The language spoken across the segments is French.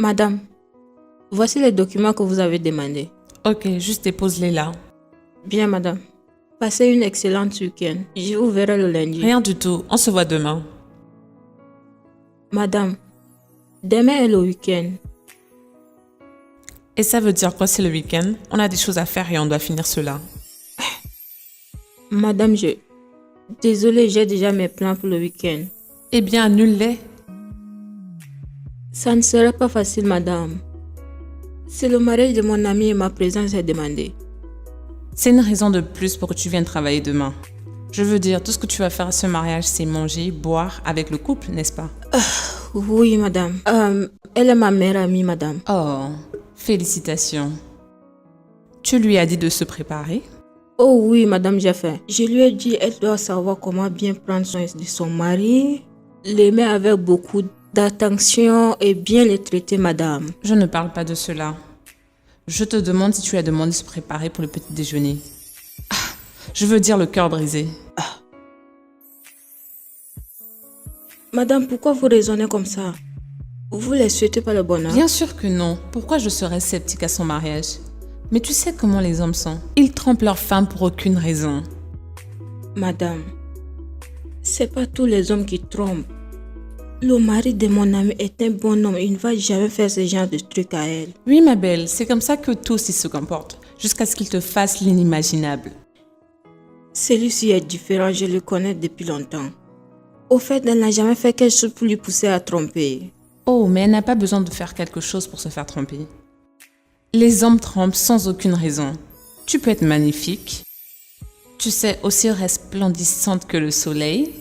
Madame, voici les documents que vous avez demandés. Ok, juste dépose-les là. Bien, madame. Passez une excellente week-end. Je vous verrai le lundi. Rien du tout, on se voit demain. Madame, demain est le week-end. Et ça veut dire quoi, c'est le week-end? On a des choses à faire et on doit finir cela. Madame, Désolée, j'ai déjà mes plans pour le week-end. Eh bien, annule-les. Ça ne serait pas facile, madame. C'est le mariage de mon ami et ma présence est demandée. C'est une raison de plus pour que tu viennes travailler demain. Je veux dire, tout ce que tu vas faire à ce mariage, c'est manger, boire avec le couple, n'est-ce pas? Oui, madame. Elle est ma meilleure amie, madame. Oh, félicitations. Tu lui as dit de se préparer? Oh oui, madame, j'ai fait. Je lui ai dit qu'elle doit savoir comment bien prendre soin de son mari, l'aimer avec beaucoup d'attention et bien le traiter, madame. Je ne parle pas de cela. Je te demande si tu as demandé de se préparer pour le petit déjeuner. Je veux dire le cœur brisé. Madame, pourquoi vous raisonnez comme ça? Vous ne souhaitez pas le bonheur? Bien sûr que non. Pourquoi je serais sceptique à son mariage? Mais tu sais comment les hommes sont. Ils trompent leur femme pour aucune raison. Madame, c'est pas tous les hommes qui trompent. Le mari de mon ami est un bon homme. Il ne va jamais faire ce genre de trucs à elle. Oui, ma belle, c'est comme ça que tous ils se comportent. Jusqu'à ce qu'ils te fassent l'inimaginable. Celui-ci est différent, je le connais depuis longtemps. Au fait, elle n'a jamais fait quelque chose pour lui pousser à tromper. Oh, mais elle n'a pas besoin de faire quelque chose pour se faire tromper. Les hommes trompent sans aucune raison. Tu peux être magnifique. Tu sais, aussi resplendissante que le soleil.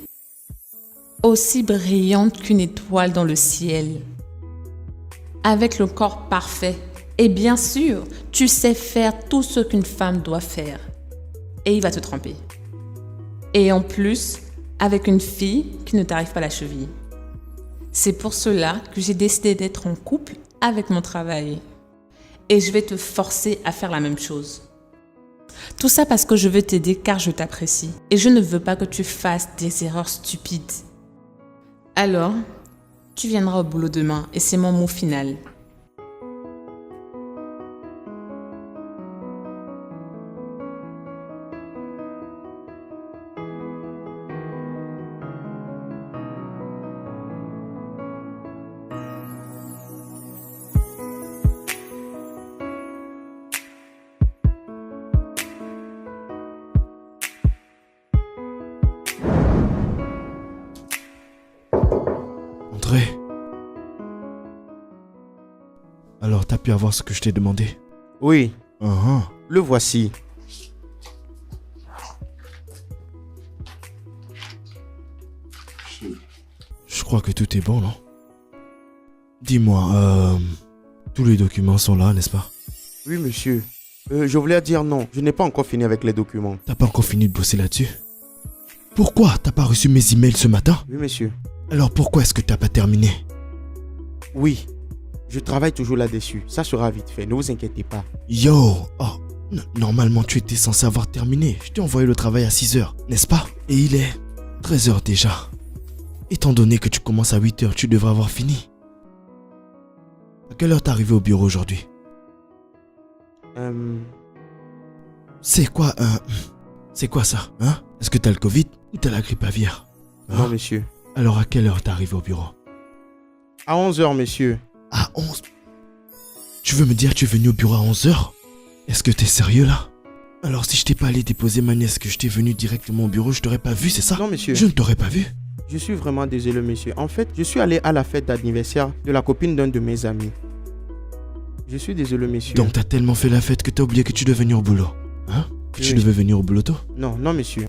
Aussi brillante qu'une étoile dans le ciel. Avec le corps parfait. Et bien sûr, tu sais faire tout ce qu'une femme doit faire. Et il va te tromper. Et en plus, avec une fille qui ne t'arrive pas à la cheville. C'est pour cela que j'ai décidé d'être en couple avec mon travail. Et je vais te forcer à faire la même chose. Tout ça parce que je veux t'aider car je t'apprécie. Et je ne veux pas que tu fasses des erreurs stupides. Alors, tu viendras au boulot demain et c'est mon mot final. André. Alors, t'as pu avoir ce que je t'ai demandé? Oui, Uh-huh. le voici. Je crois que tout est bon, non? Dis-moi, tous les documents sont là, n'est-ce pas? Oui, monsieur. Je voulais dire non, je n'ai pas encore fini avec les documents. T'as pas encore fini de bosser là-dessus? Pourquoi t'as pas reçu mes emails ce matin? Oui, monsieur. Alors pourquoi est-ce que t'as pas terminé? Oui, je travaille toujours là-dessus. Ça sera vite fait, ne vous inquiétez pas. Yo! Oh, normalement tu étais censé avoir terminé. Je t'ai envoyé le travail à 6h, n'est-ce pas? Et il est 13h déjà. Étant donné que tu commences à 8h, tu devrais avoir fini. À quelle heure t'es arrivé au bureau aujourd'hui? C'est quoi ça, hein? Est-ce que t'as le Covid ou t'as la grippe aviaire? Non, monsieur. Alors à quelle heure t'es arrivé au bureau? À 11h, monsieur. À 11? Tu veux me dire que tu es venu au bureau à 11h? Est-ce que t'es sérieux là? Alors si je t'ai pas allé déposer ma nièce, que je t'ai venu directement au bureau, je t'aurais pas vu, c'est ça? Non, monsieur. Je ne t'aurais pas vu. Je suis vraiment désolé, monsieur. En fait, je suis allé à la fête d'anniversaire de la copine d'un de mes amis. Je suis désolé, monsieur. Donc t'as tellement fait la fête que t'as oublié que tu devais venir au boulot? Hein? Que tu Oui. devais venir au boulot tôt? Non, non, monsieur.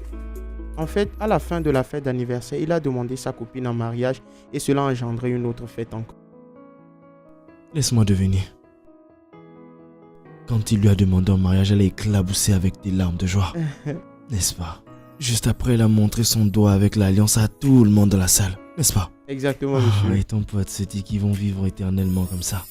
En fait, à la fin de la fête d'anniversaire, il a demandé sa copine en mariage et cela a engendré une autre fête encore. Laisse-moi deviner. Quand il lui a demandé en mariage, elle a éclaboussé avec des larmes de joie. N'est-ce pas? Juste après, elle a montré son doigt avec l'alliance à tout le monde dans la salle. N'est-ce pas? Exactement, Ah, monsieur. et ton pote se dit qu'ils vont vivre éternellement comme ça.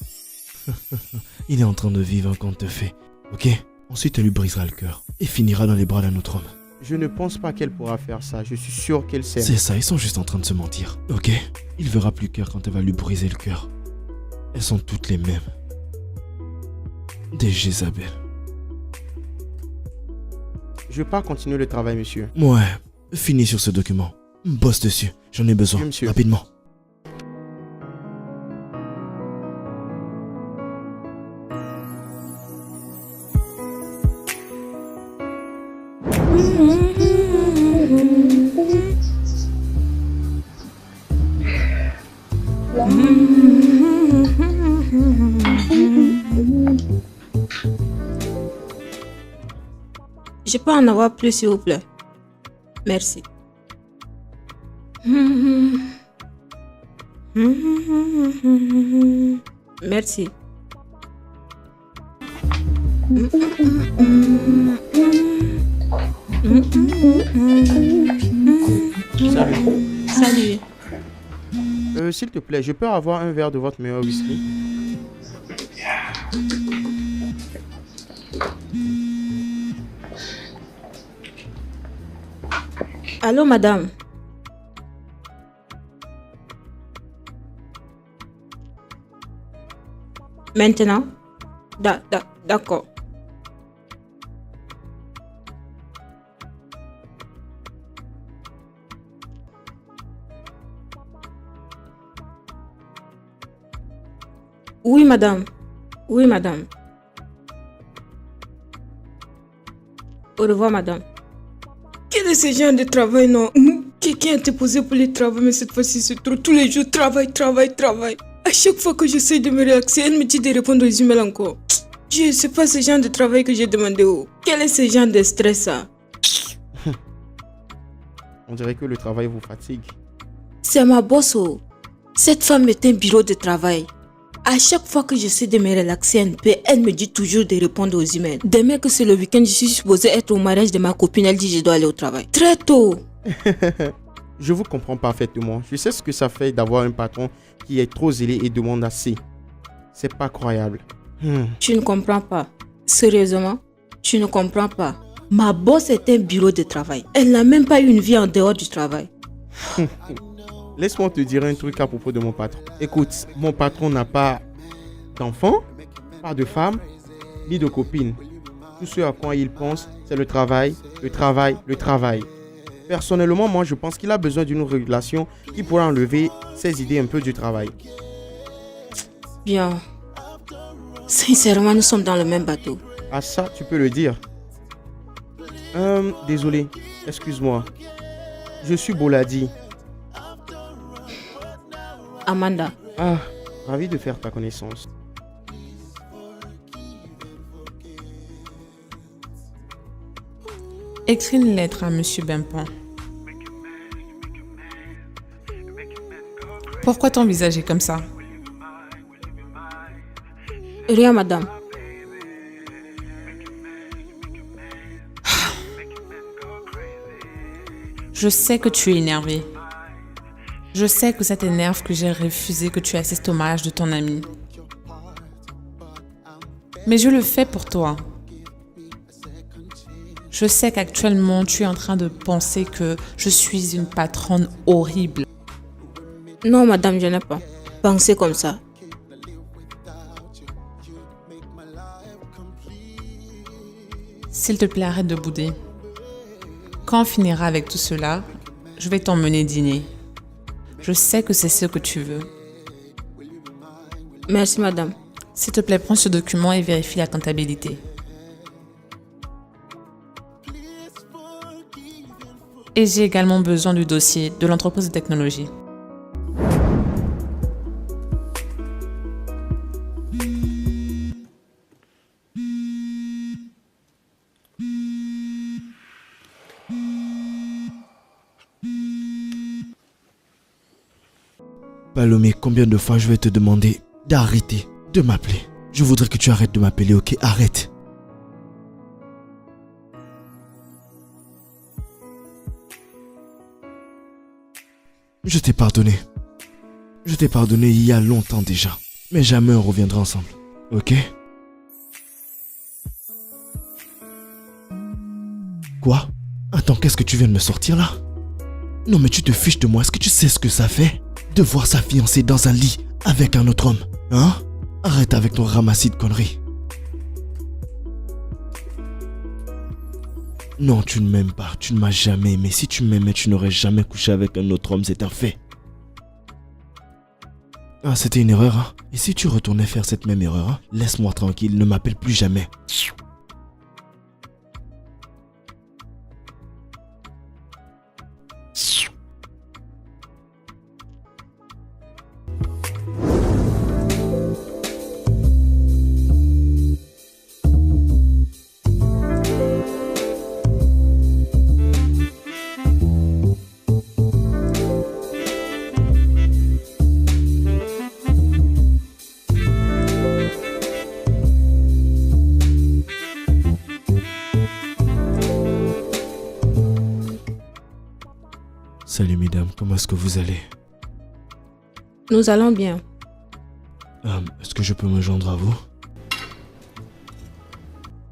Il est en train de vivre un conte de fées. Ok? Ensuite, elle lui brisera le cœur et finira dans les bras d'un autre homme. Je ne pense pas qu'elle pourra faire ça. Je suis sûr qu'elle sait. C'est ça, ils sont juste en train de se mentir. Ok? Il verra plus cœur quand elle va lui briser le cœur. Elles sont toutes les mêmes. Des Jézabel. Je pars continuer le travail, monsieur. Ouais, finis sur ce document. Bosse dessus, j'en ai besoin. Oui, monsieur. Rapidement. Je peux en avoir plus, s'il vous plaît. Merci. Merci. Salut. Salut. S'il te plaît, je peux avoir un verre de votre meilleur whisky? Allô, madame. Maintenant? D'accord. Oui, madame. Oui, madame. Au revoir, madame. Quel est ce genre de travail, non? Quelqu'un a été posé pour le travail, mais cette fois-ci, c'est trop. Tous les jours, travail. À chaque fois que j'essaie de me relaxer, elle me dit de répondre aux emails encore. Dieu, c'est pas ce genre de travail que j'ai demandé. Oh. Quel est ce genre de stress, ça? On dirait que le travail vous fatigue. C'est ma boss, oh. Cette femme est un bureau de travail. À chaque fois que j'essaie de me relaxer un peu, elle me dit toujours de répondre aux emails. Demain que c'est le week-end, je suis supposée être au mariage de ma copine, elle dit que je dois aller au travail. Très tôt. Je vous comprends parfaitement. Je sais ce que ça fait d'avoir un patron qui est trop zélé et demande assez. C'est pas croyable. Tu ne comprends pas. Sérieusement, tu ne comprends pas. Ma boss est un bureau de travail. Elle n'a même pas eu une vie en dehors du travail. Laisse-moi te dire un truc à propos de mon patron. Écoute, mon patron n'a pas d'enfant, pas de femme, ni de copine. Tout ce à quoi il pense, c'est le travail. Personnellement, moi, je pense qu'il a besoin d'une régulation qui pourra enlever ses idées un peu du travail. Bien. Sincèrement, nous sommes dans le même bateau. Ah ça, tu peux le dire. Désolé, excuse-moi. Je suis Boladi. Amanda. Ah, ravi de faire ta connaissance. Écris une lettre à Monsieur Bempan. Pourquoi ton visage est comme ça? Rien, madame. Je sais que tu es énervé. Je sais que ça t'énerve que j'ai refusé que tu assistes au mariage de ton ami. Mais je le fais pour toi. Je sais qu'actuellement, tu es en train de penser que je suis une patronne horrible. Non, madame, je n'ai pas pensé comme ça. S'il te plaît, arrête de bouder. Quand on finira avec tout cela, je vais t'emmener dîner. Je sais que c'est ce que tu veux. Merci, madame. S'il te plaît, prends ce document et vérifie la comptabilité. Et j'ai également besoin du dossier de l'entreprise de technologie. Palomé, combien de fois je vais te demander d'arrêter de m'appeler? Je voudrais que tu arrêtes de m'appeler, ok? Arrête. Je t'ai pardonné. Je t'ai pardonné il y a longtemps déjà. Mais jamais on reviendra ensemble, ok? Quoi? Attends, qu'est-ce que tu viens de me sortir là? Non mais tu te fiches de moi, est-ce que tu sais ce que ça fait? De voir sa fiancée dans un lit avec un autre homme, Hein? Arrête avec ton ramassis de conneries. Non, tu ne m'aimes pas, tu ne m'as jamais aimé. Si tu m'aimais, tu n'aurais jamais couché avec un autre homme, c'est un fait. Ah, c'était une erreur, hein? Et si tu retournais faire cette même erreur, hein? Laisse-moi tranquille, ne m'appelle plus jamais. Salut mesdames, comment est-ce que vous allez? Nous allons bien. Est-ce que je peux me joindre à vous?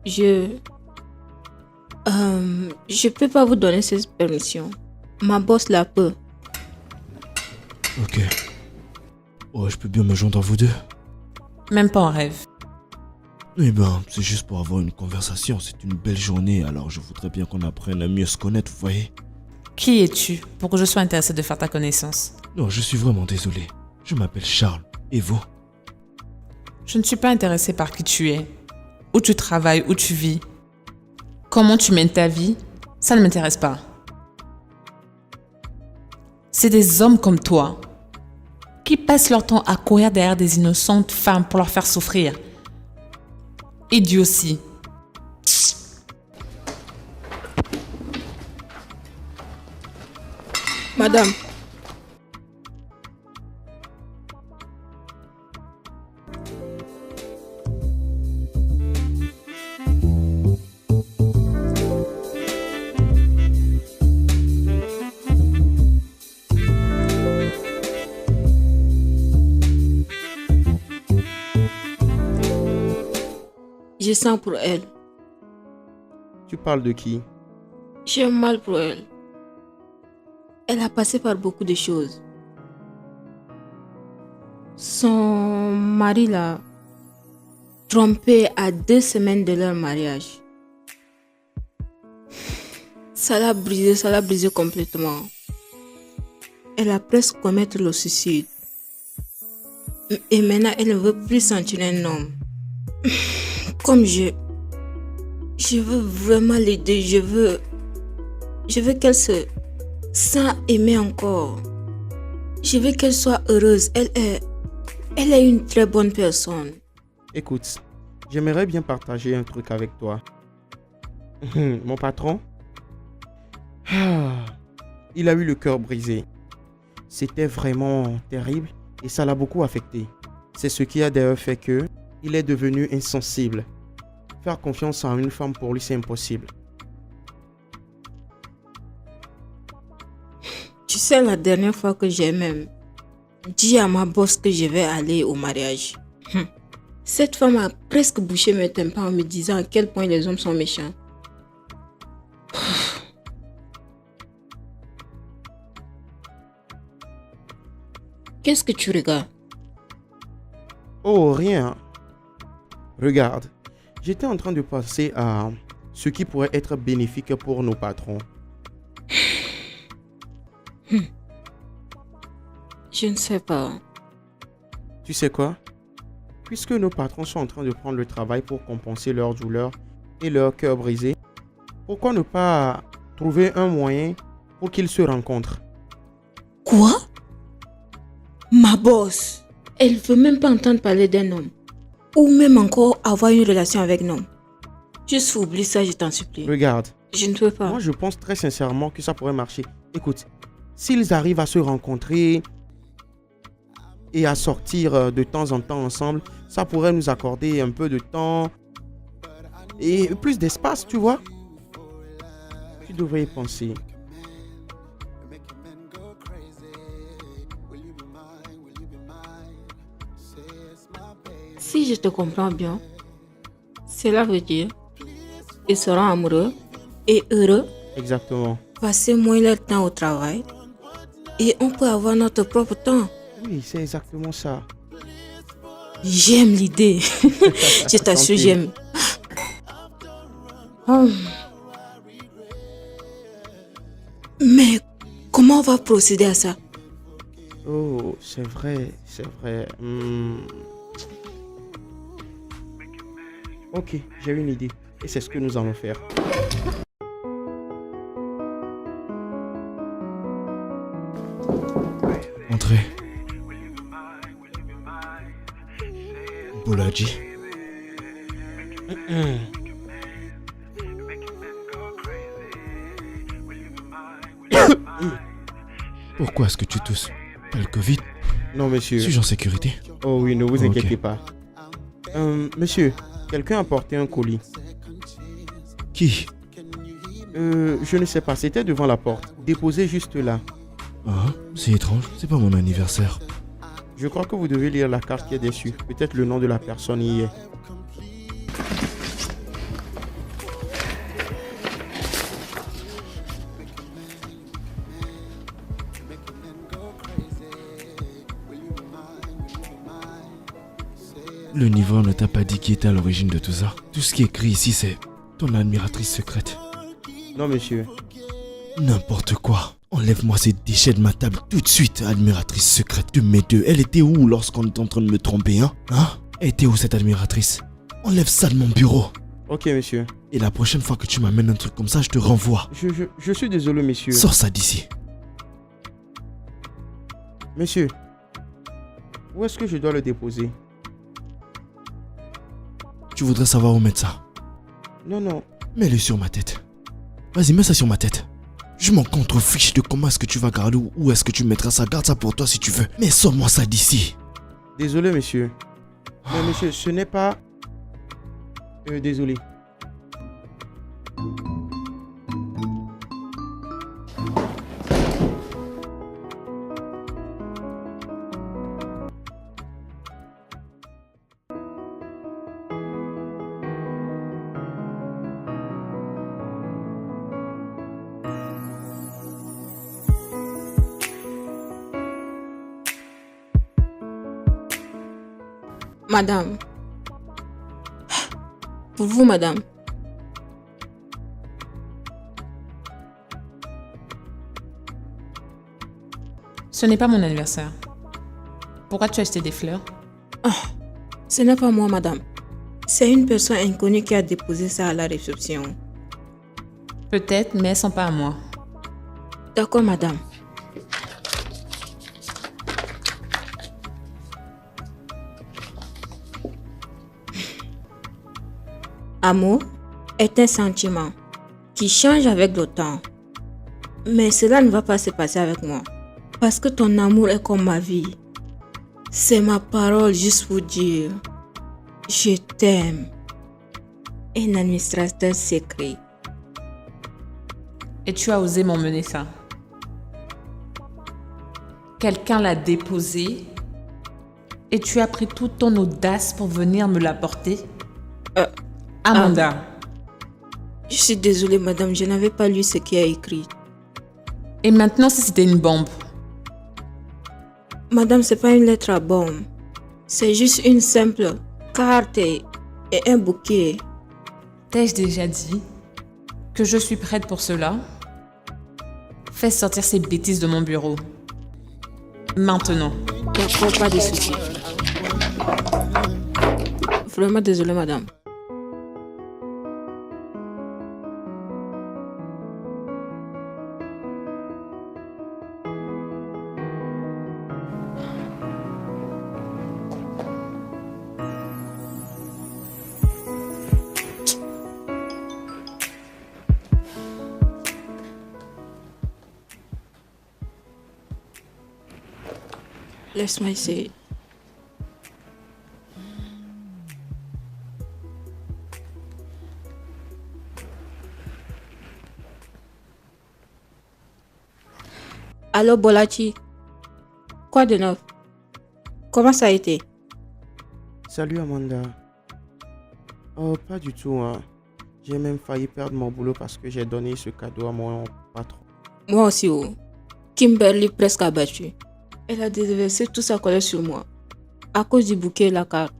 Je peux pas vous donner cette permission. Ma boss la peut. Ok. Oh, je peux bien me joindre à vous deux? Même pas en rêve. Eh ben, c'est juste pour avoir une conversation. C'est une belle journée, alors je voudrais bien qu'on apprenne à mieux se connaître, vous voyez? Qui es-tu pour que je sois intéressée de faire ta connaissance? Non, je suis vraiment désolé. Je m'appelle Charles. Et vous? Je ne suis pas intéressée par qui tu es, où tu travailles, où tu vis. Comment tu mènes ta vie, ça ne m'intéresse pas. C'est des hommes comme toi qui passent leur temps à courir derrière des innocentes femmes pour leur faire souffrir. Idiotie. Madame, je sens pour elle. Tu parles de qui? J'ai mal pour elle. Elle a passé par beaucoup de choses. Son mari l'a trompée à 2 semaines de leur mariage. Ça l'a brisé complètement. Elle a presque commettre le suicide. Et maintenant, elle ne veut plus sentir un homme. Comme je veux vraiment l'aider. Je veux qu'elle se sente aimer encore. Je veux qu'elle soit heureuse. Elle est une très bonne personne. Écoute, j'aimerais bien partager un truc avec toi. Mon patron, il a eu le cœur brisé. C'était vraiment terrible et ça l'a beaucoup affecté. C'est ce qui a d'ailleurs fait que il est devenu insensible. Faire confiance en une femme pour lui, c'est impossible. Tu sais, la dernière fois que j'ai même dit à ma boss que je vais aller au mariage, cette femme a presque bouché mes tympans en me disant à quel point les hommes sont méchants. Qu'est-ce que tu regardes? Oh, rien. Regarde, j'étais en train de penser à ce qui pourrait être bénéfique pour nos patrons. Je ne sais pas. Tu sais quoi? Puisque nos patrons sont en train de prendre le travail pour compenser leur douleur et leur cœur brisé, pourquoi ne pas trouver un moyen pour qu'ils se rencontrent? Quoi? Ma boss, elle veut même pas entendre parler d'un homme. Ou même encore avoir une relation avec un homme. Juste oublie ça, je t'en supplie. Regarde, Je ne peux pas. moi je pense très sincèrement que ça pourrait marcher. Écoute, s'ils arrivent à se rencontrer et à sortir de temps en temps ensemble, ça pourrait nous accorder un peu de temps et plus d'espace, tu vois. Tu devrais y penser. Si je te comprends bien, cela veut dire qu'ils seront amoureux et heureux, Exactement. passer moins leur temps au travail et on peut avoir notre propre temps. Oui, c'est exactement ça. J'aime l'idée. Je t'assure, Santé. j'aime. Oh. Mais comment on va procéder à ça? Oh, c'est vrai, c'est vrai. Ok, j'ai une idée. Et c'est ce que nous allons faire. Entrez. Bolaji. Pourquoi est-ce que tu tousses? T'as le Covid? Non, monsieur. Suis-je en sécurité? Oh oui, ne vous Ok. inquiétez pas. Monsieur, quelqu'un a porté un colis. Qui? Je ne sais pas, c'était devant la porte. Déposé juste là. Ah, c'est étrange, c'est pas mon anniversaire. Je crois que vous devez lire la carte qui est dessus. Peut-être le nom de la personne y est. Le livreur ne t'a pas dit qui était à l'origine de tout ça. Tout ce qui est écrit ici, c'est ton admiratrice secrète. Non, monsieur. N'importe quoi. Enlève-moi ces déchets de ma table tout de suite, admiratrice secrète de mes deux. Elle était où lorsqu'on était en train de me tromper, hein? Elle était où cette admiratrice? Enlève ça de mon bureau. Ok, monsieur. Et la prochaine fois que tu m'amènes un truc comme ça, je te renvoie. Je suis désolé, monsieur. Sors ça d'ici. Monsieur, où est-ce que je dois le déposer? Tu voudrais savoir où mettre ça? Non, non. Mets-le sur ma tête. Vas-y, mets ça sur ma tête. Je m'en contrefiche de comment est-ce que tu vas garder ou où est-ce que tu mettras ça. Garde ça pour toi si tu veux. Mais sors-moi ça d'ici. Désolé, monsieur. Mais monsieur, ce n'est pas... désolé. Madame. Pour vous, madame. Ce n'est pas mon anniversaire. Pourquoi tu as acheté des fleurs? Ce n'est pas moi, madame. C'est une personne inconnue qui a déposé ça à la réception. Peut-être, mais elles sont pas à moi. D'accord, madame. Amour est un sentiment qui change avec le temps. Mais cela ne va pas se passer avec moi. Parce que ton amour est comme ma vie. C'est ma parole juste pour dire je t'aime. Un administrateur secret. Et tu as osé m'emmener ça. Quelqu'un l'a déposé et tu as pris toute ton audace pour venir me l'apporter. Amanda. Je suis désolée, madame, je n'avais pas lu ce qui est écrit. Et maintenant, si c'était une bombe? Madame, c'est pas une lettre à bombe. C'est juste une simple carte et un bouquet. T'ai-je déjà dit que je suis prête pour cela? Fais sortir ces bêtises de mon bureau. Maintenant. D'accord, pas de soucis. Vraiment désolée, madame. Laisse-moi essayer. Allô, Bolaji. Quoi de neuf? Comment ça a été? Salut, Amanda. Oh, pas du tout, hein. J'ai même failli perdre mon boulot parce que j'ai donné ce cadeau à mon patron. Moi aussi, oh. Kimberly presque abattue. Elle a déversé tout sa colère sur moi. À cause du bouquet et la carte.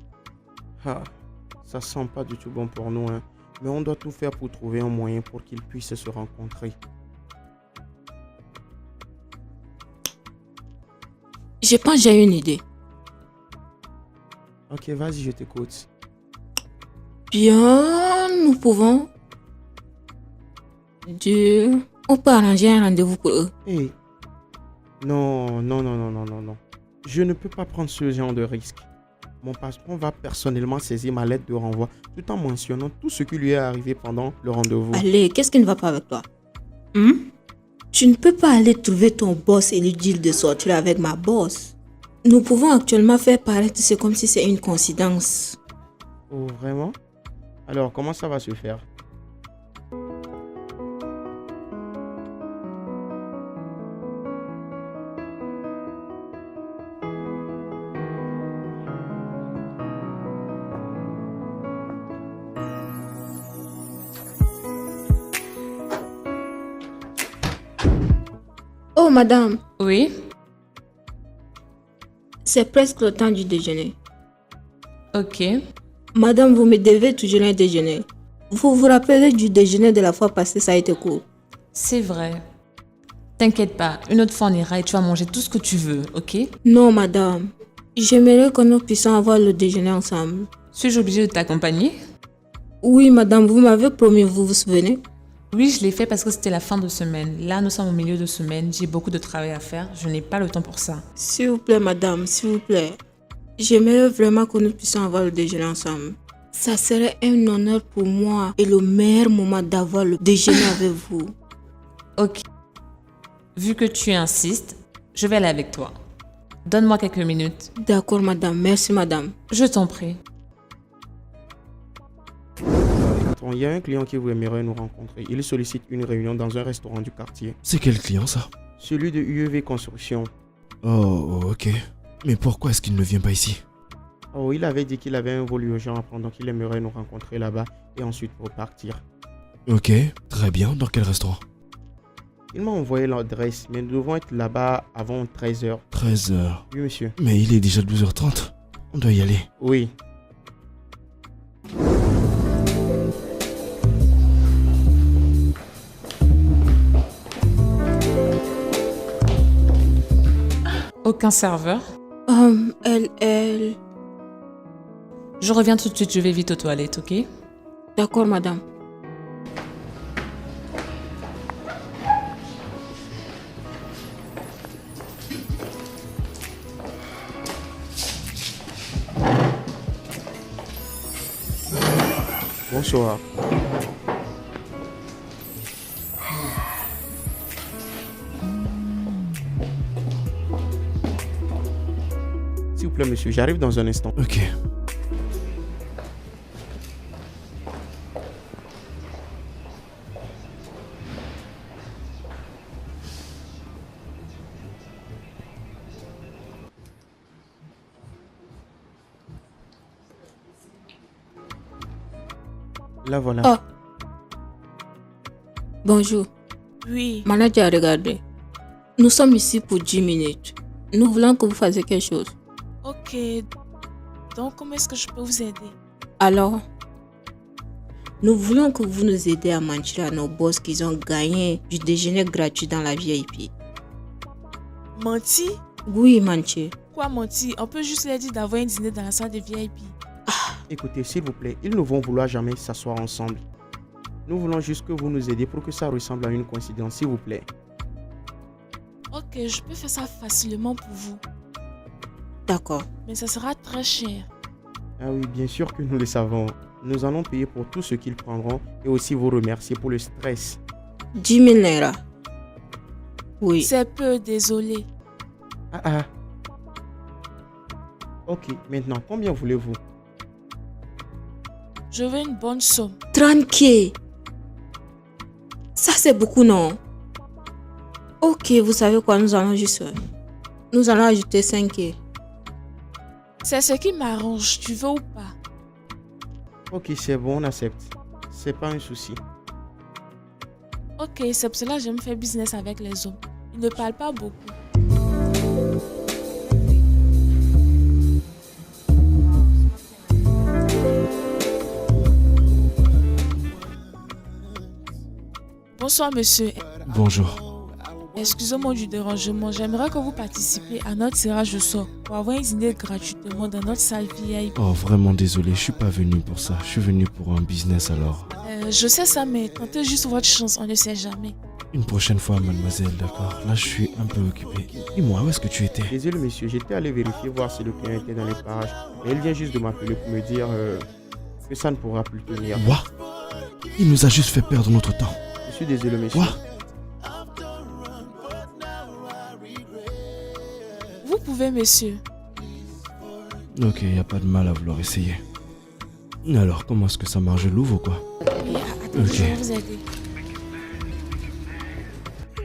Ah, ça sent pas du tout bon pour nous, hein. Mais on doit tout faire pour trouver un moyen pour qu'ils puissent se rencontrer. Je pense que j'ai une idée. Ok, vas-y, je t'écoute. Bien, nous pouvons... On peut arranger un rendez-vous pour eux. Hé. Non, non, non, non, non, non, non. Je ne peux pas prendre ce genre de risque. Mon patron va personnellement saisir ma lettre de renvoi tout en mentionnant tout ce qui lui est arrivé pendant le rendez-vous. Allez, qu'est-ce qui ne va pas avec toi? Tu ne peux pas aller trouver ton boss et lui dire de sortir avec ma boss. Nous pouvons actuellement faire paraître c'est comme si c'est une coïncidence. Oh, vraiment? Alors, comment ça va se faire? Oh, madame, Oui? c'est presque le temps du déjeuner. Ok. Madame, vous me devez toujours un déjeuner. Vous vous rappelez du déjeuner de la fois passée, ça a été court. C'est vrai. T'inquiète pas, une autre fois on ira et tu vas manger tout ce que tu veux, ok? Non, madame. J'aimerais que nous puissions avoir le déjeuner ensemble. Suis-je obligée de t'accompagner? Oui, madame, vous m'avez promis, vous vous souvenez? Oui, je l'ai fait parce que c'était la fin de semaine. Là, nous sommes au milieu de semaine, j'ai beaucoup de travail à faire, je n'ai pas le temps pour ça. S'il vous plaît, madame, s'il vous plaît. J'aimerais vraiment que nous puissions avoir le déjeuner ensemble. Ça serait un honneur pour moi et le meilleur moment d'avoir le déjeuner avec vous. Ok. Vu que tu insistes, je vais aller avec toi. Donne-moi quelques minutes. D'accord, madame. Merci, madame. Je t'en prie. Il y a un client qui vous aimerait nous rencontrer. Il sollicite une réunion dans un restaurant du quartier. C'est quel client ça? Celui de UEV Construction. Oh, ok. Mais pourquoi est-ce qu'il ne vient pas ici? Oh, il avait dit qu'il avait un vol urgent à prendre, donc il aimerait nous rencontrer là-bas et ensuite repartir. Ok, très bien. Dans quel restaurant? Il m'a envoyé l'adresse, mais nous devons être là-bas avant 13h. 13h. Oui, monsieur. Mais il est déjà 12h30. On doit y aller. Oui. Aucun serveur. Elle... Je reviens tout de suite, je vais vite aux toilettes, ok? D'accord, madame. Bonsoir. S'il vous plaît, monsieur, j'arrive dans un instant. Ok. La voilà. Oh. Bonjour. Oui, Manager, regardez. Nous sommes ici pour 10 minutes. Nous voulons que vous fassiez quelque chose. ok. Donc, comment est-ce que je peux vous aider? Alors, nous voulons que vous nous aidiez à mentir à nos boss qu'ils ont gagné du déjeuner gratuit dans la VIP. Menti? Oui, mentir. Quoi menti? On peut juste leur dire d'avoir un dîner dans la salle de VIP. Écoutez, s'il vous plaît, ils ne vont vouloir jamais s'asseoir ensemble. Nous voulons juste que vous nous aidiez pour que ça ressemble à une coïncidence, s'il vous plaît. Ok, je peux faire ça facilement pour vous. D'accord. Mais ça sera très cher. Ah oui, bien sûr que nous le savons. Nous allons payer pour tout ce qu'ils prendront et aussi vous remercier pour le stress. 10 000 naira. Oui. C'est peu, désolé. Ah. Ok, maintenant, combien voulez-vous? Je veux une bonne somme. 30K. Ça, c'est beaucoup, non? Ok, vous savez quoi, nous allons juste... Nous allons ajouter 5K. C'est ce qui m'arrange, tu veux ou pas? Ok, c'est bon, on accepte. C'est pas un souci. Ok, c'est pour cela que j'aime faire business avec les hommes. Ils ne parlent pas beaucoup. Bonsoir, monsieur. Bonjour. Excusez-moi du dérangement. J'aimerais que vous participiez à notre tirage au sort pour avoir un dîner gratuitement dans notre salle VIP. Oh, vraiment désolé, je suis pas venu pour ça. Je suis venu pour un business alors. Je sais ça, mais tentez juste votre chance. On ne sait jamais. Une prochaine fois, mademoiselle, d'accord? Là, je suis un peu occupé. Dis-moi, où est-ce que tu étais? Désolé, monsieur, j'étais allé vérifier voir si le client était dans les parages. Mais il vient juste de m'appeler pour me dire que ça ne pourra plus tenir. Quoi? Il nous a juste fait perdre notre temps. Je suis désolé, monsieur. Quoi? Vous pouvez, monsieur. Ok, y a pas de mal à vouloir essayer. Alors, comment est-ce que ça marche? Je l'ouvre ou quoi? Oui, attendez, Ok. je vais vous aider.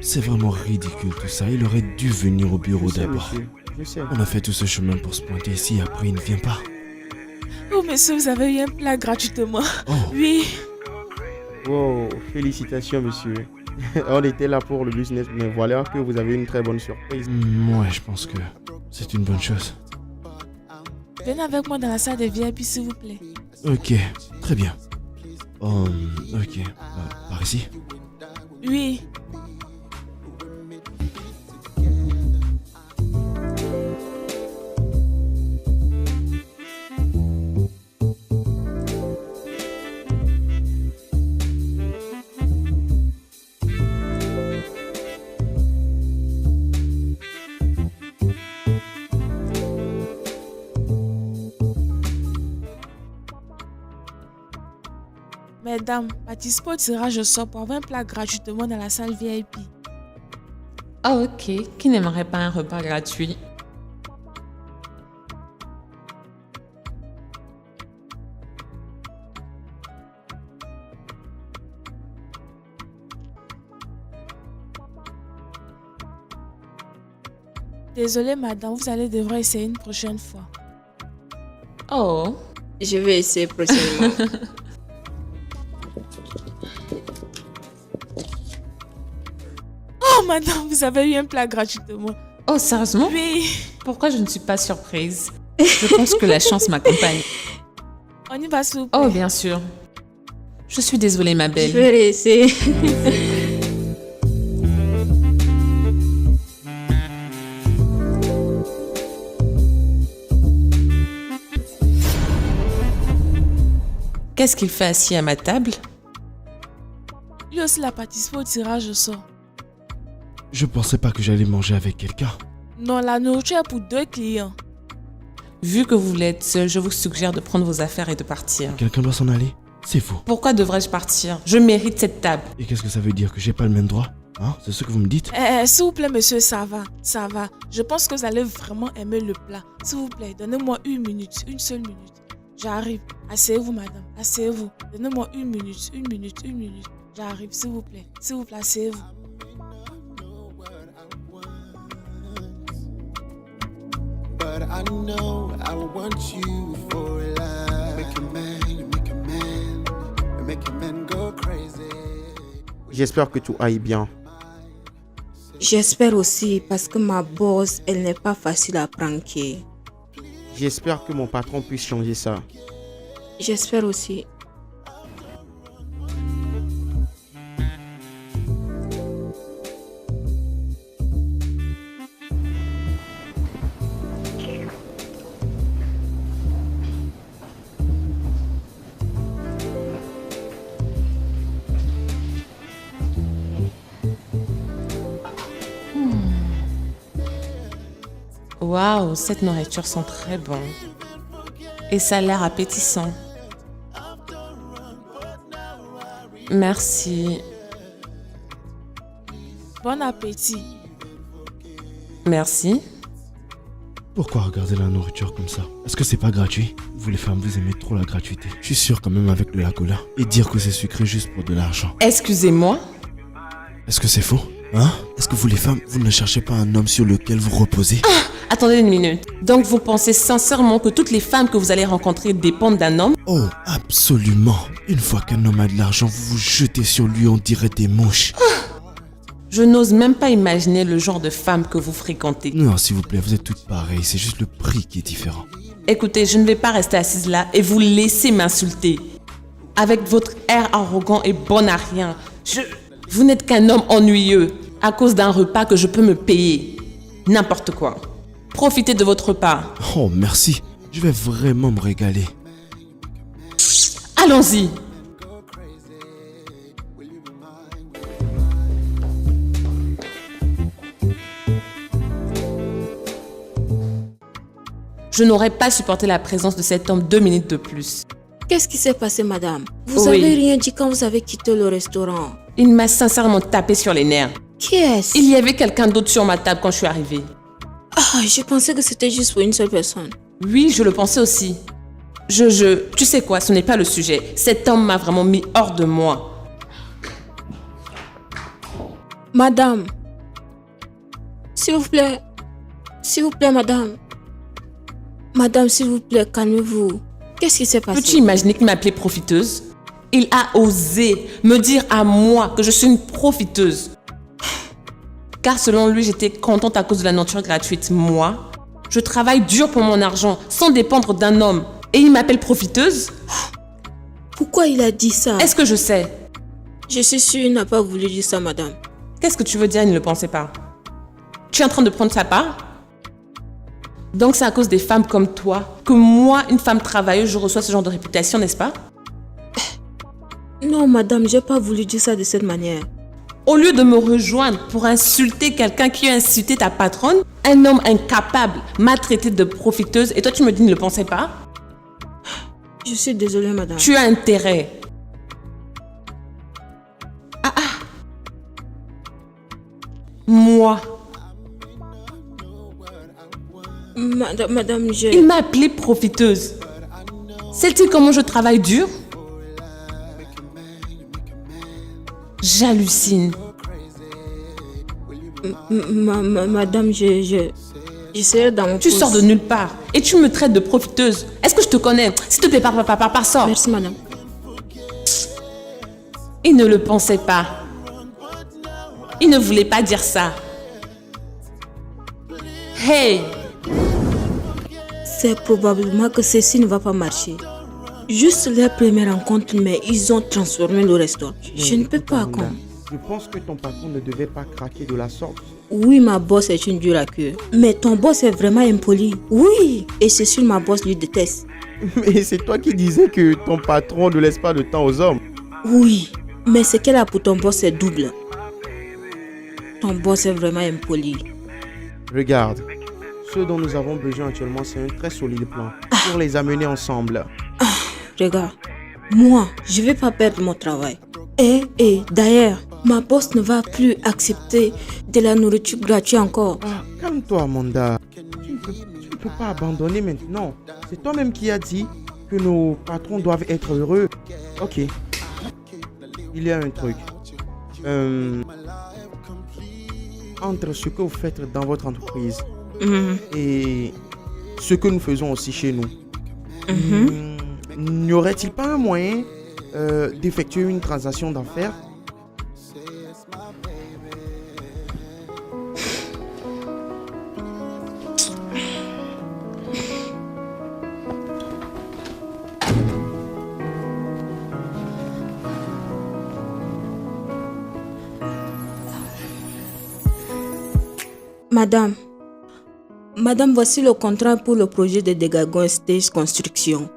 C'est vraiment ridicule tout ça. Il aurait dû venir au bureau Je sais, d'abord. monsieur. Je sais. On a fait tout ce chemin pour se pointer ici, après il ne vient pas. Oh, monsieur, vous avez eu un plat gratuitement. Oh, Oui. Wow, félicitations, monsieur. On était là pour le business, mais voilà que vous avez une très bonne surprise. ouais, je pense que c'est une bonne chose. Venez avec moi dans la salle de VIP, s'il vous plaît. Ok, très bien. Ok, par ici? Oui. Mesdames, participez au tirage au sort pour avoir un plat gratuitement dans la salle VIP. Ah ok, qui n'aimerait pas un repas gratuit? Désolée, madame, vous allez devoir essayer une prochaine fois. Oh, Je vais essayer prochainement. Oh, madame, vous avez eu un plat gratuitement. oh sérieusement? Oui. Pourquoi je ne suis pas surprise? Je pense que la chance m'accompagne. On y va, s'il vous plaît. Oh bien sûr. Je suis désolée ma Je belle. vais réessayer. Qu'est-ce qu'il fait assis à ma table? Lui aussi, il a participé au tirage au sort. Je pensais pas que j'allais manger avec quelqu'un. Non, la nourriture est pour 2 clients. Vu que vous voulez être seul, je vous suggère de prendre vos affaires et de partir. Quelqu'un doit s'en aller? C'est faux. Pourquoi devrais-je partir? Je mérite cette table. Et qu'est-ce que ça veut dire? Que j'ai pas le même droit? Hein? C'est ce que vous me dites? S'il vous plaît, monsieur, ça va, ça va. Je pense que vous allez vraiment aimer le plat. S'il vous plaît, donnez-moi 1 minute, une seule minute. J'arrive. Asseyez-vous, madame, asseyez-vous. Donnez-moi 1 minute, 1 minute, 1 minute. J'arrive, s'il vous plaît, asseyez-vous. But I know I want you for life. Make a man go crazy. J'espère que tout aille bien. J'espère aussi parce que ma boss, elle n'est pas facile à pranker. J'espère que mon patron puisse changer ça. J'espère aussi. Waouh, cette nourriture sent très bon. Et ça a l'air appétissant. Merci. Bon appétit. Merci. Pourquoi regarder la nourriture comme ça? Est-ce que c'est pas gratuit? Vous les femmes, vous aimez trop la gratuité. Je suis sûr quand même avec de la cola. Et dire que c'est sucré juste pour de l'argent. Excusez-moi. Est-ce que c'est faux? Hein? Est-ce que vous les femmes, vous ne cherchez pas un homme sur lequel vous reposez? Attendez une minute. Donc vous pensez sincèrement que toutes les femmes que vous allez rencontrer dépendent d'un homme? Oh, absolument. Une fois qu'un homme a de l'argent, vous vous jetez sur lui, on dirait des mouches. Je n'ose même pas imaginer le genre de femme que vous fréquentez. Non, s'il vous plaît, vous êtes toutes pareilles, c'est juste le prix qui est différent. Écoutez, je ne vais pas rester assise là et vous laisser m'insulter. Avec votre air arrogant et bon à rien. Vous n'êtes qu'un homme ennuyeux à cause d'un repas que je peux me payer. N'importe quoi. Profitez de votre repas. Oh, merci. Je vais vraiment me régaler. Allons-y. Je n'aurais pas supporté la présence de cet homme 2 minutes de plus. Qu'est-ce qui s'est passé, madame? Vous Oui. avez rien dit quand vous avez quitté le restaurant. Il m'a sincèrement tapé sur les nerfs. Qui est-ce? Il y avait quelqu'un d'autre sur ma table quand je suis arrivée. Ah, je pensais que c'était juste pour une seule personne. Oui, je le pensais aussi. Tu sais quoi, ce n'est pas le sujet. Cet homme m'a vraiment mis hors de moi. Madame, s'il vous plaît, madame. Madame, s'il vous plaît, calmez-vous. Qu'est-ce qui s'est passé? Peux-tu imaginer qu'il m'appelait profiteuse? Il a osé me dire à moi que je suis une profiteuse. Car selon lui, j'étais contente à cause de la nourriture gratuite. Moi, je travaille dur pour mon argent, sans dépendre d'un homme. Et il m'appelle profiteuse? Pourquoi il a dit ça? Est-ce que je sais? Je suis sûre qu'il n'a pas voulu dire ça, madame. Qu'est-ce que tu veux dire, il ne le pensait pas? Tu es en train de prendre sa part? Donc c'est à cause des femmes comme toi que moi, une femme travailleuse, je reçois ce genre de réputation, n'est-ce pas? Non, madame, j'ai pas voulu dire ça de cette manière. Au lieu de me rejoindre pour insulter quelqu'un qui a insulté ta patronne, un homme incapable m'a traité de profiteuse et toi tu me dis ne le pensais pas? Je suis désolée, madame. Tu as intérêt. Moi, Madame, il m'a appelée profiteuse. Sais-tu comment je travaille dur? J'hallucine. Madame, j'essaie dans mon Tu poste. sors de nulle part et tu me traites de profiteuse. Est-ce que je te connais? S'il te plaît, pars, sors. Merci, madame. Il ne le pensait pas. Il ne voulait pas dire ça. Hey! C'est probablement que ceci ne va pas marcher. Juste leur première rencontre, mais ils ont transformé le restaurant. Je ne peux pas Amanda, comme. je pense que ton patron ne devait pas craquer de la sorte. Oui, ma boss est une dure à cuire. Mais ton boss est vraiment impoli. Oui, et c'est sûr ma boss lui déteste. Mais c'est toi qui disais que ton patron ne laisse pas de temps aux hommes. Oui, mais ce qu'elle a pour ton boss est double. Ton boss est vraiment impoli. Regarde, ce dont nous avons besoin actuellement, c'est un très solide plan pour les amener ensemble. Regarde, moi, je vais pas perdre mon travail. Et d'ailleurs, ma boss ne va plus accepter de la nourriture gratuite encore. Ah, calme-toi, Amanda. Tu ne peux pas abandonner maintenant. C'est toi-même qui as dit que nos patrons doivent être heureux. Ok. Il y a un truc. Entre ce que vous faites dans votre entreprise et ce que nous faisons aussi chez nous, n'y aurait-il pas un moyen d'effectuer une transaction d'affaires? Madame, voici le contrat pour le projet de Degagon Stage Construction.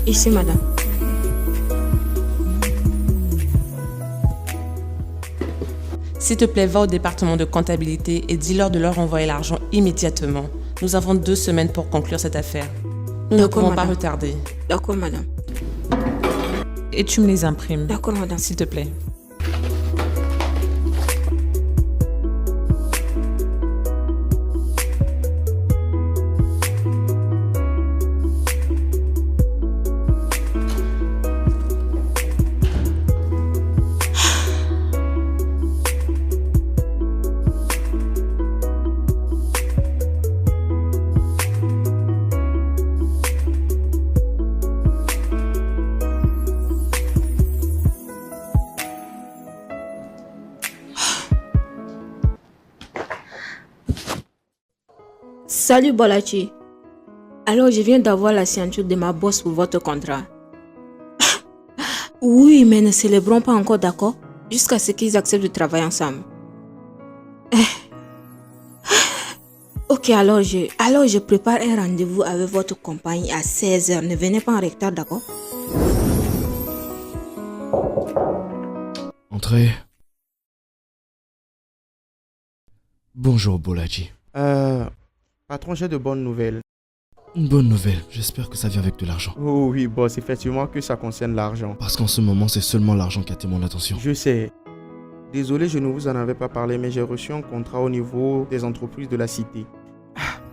Ici, madame. S'il te plaît, va au département de comptabilité et dis-leur de leur envoyer l'argent immédiatement. Nous avons 2 semaines pour conclure cette affaire. Nous ne D'accord, pouvons pas madame. retarder. D'accord, madame. Et tu me les imprimes, D'accord, madame. s'il te plaît. Salut Bolachi. Alors je viens d'avoir la signature de ma boss pour votre contrat. Oui, mais ne célébrons pas encore, d'accord? Jusqu'à ce qu'ils acceptent de travailler ensemble. Ok, alors je prépare un rendez-vous avec votre compagnie à 16h. Ne venez pas en retard, d'accord? Entrez. Bonjour Bolaji. Patron, j'ai de bonnes nouvelles. Une bonne nouvelle, j'espère que ça vient avec de l'argent. Oh oui, boss, effectivement que ça concerne l'argent. Parce qu'en ce moment, c'est seulement l'argent qui attire mon attention. Je sais. Désolé, je ne vous en avais pas parlé, mais j'ai reçu un contrat au niveau des entreprises de la cité.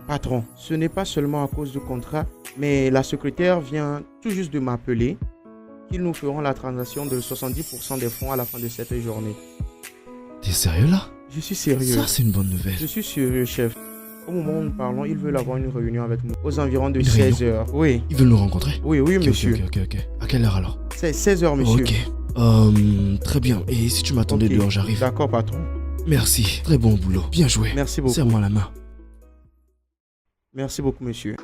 Patron, ce n'est pas seulement à cause du contrat, mais la secrétaire vient tout juste de m'appeler qu'ils nous feront la transaction de 70% des fonds à la fin de cette journée. T'es sérieux là? Je suis sérieux. Ça, c'est une bonne nouvelle. Je suis sérieux, chef. Au moment où nous parlons, ils veulent avoir une réunion avec nous aux environs de Une 16h. Oui. Ils veulent nous rencontrer? Oui, Ok, monsieur. Ok. À quelle heure alors? C'est 16h, monsieur. Ok. Très bien. Et si tu m'attendais Ok. dehors, j'arrive. D'accord, patron. Merci. Très bon boulot. Bien joué. Merci beaucoup. Serre-moi la main. Merci beaucoup, monsieur.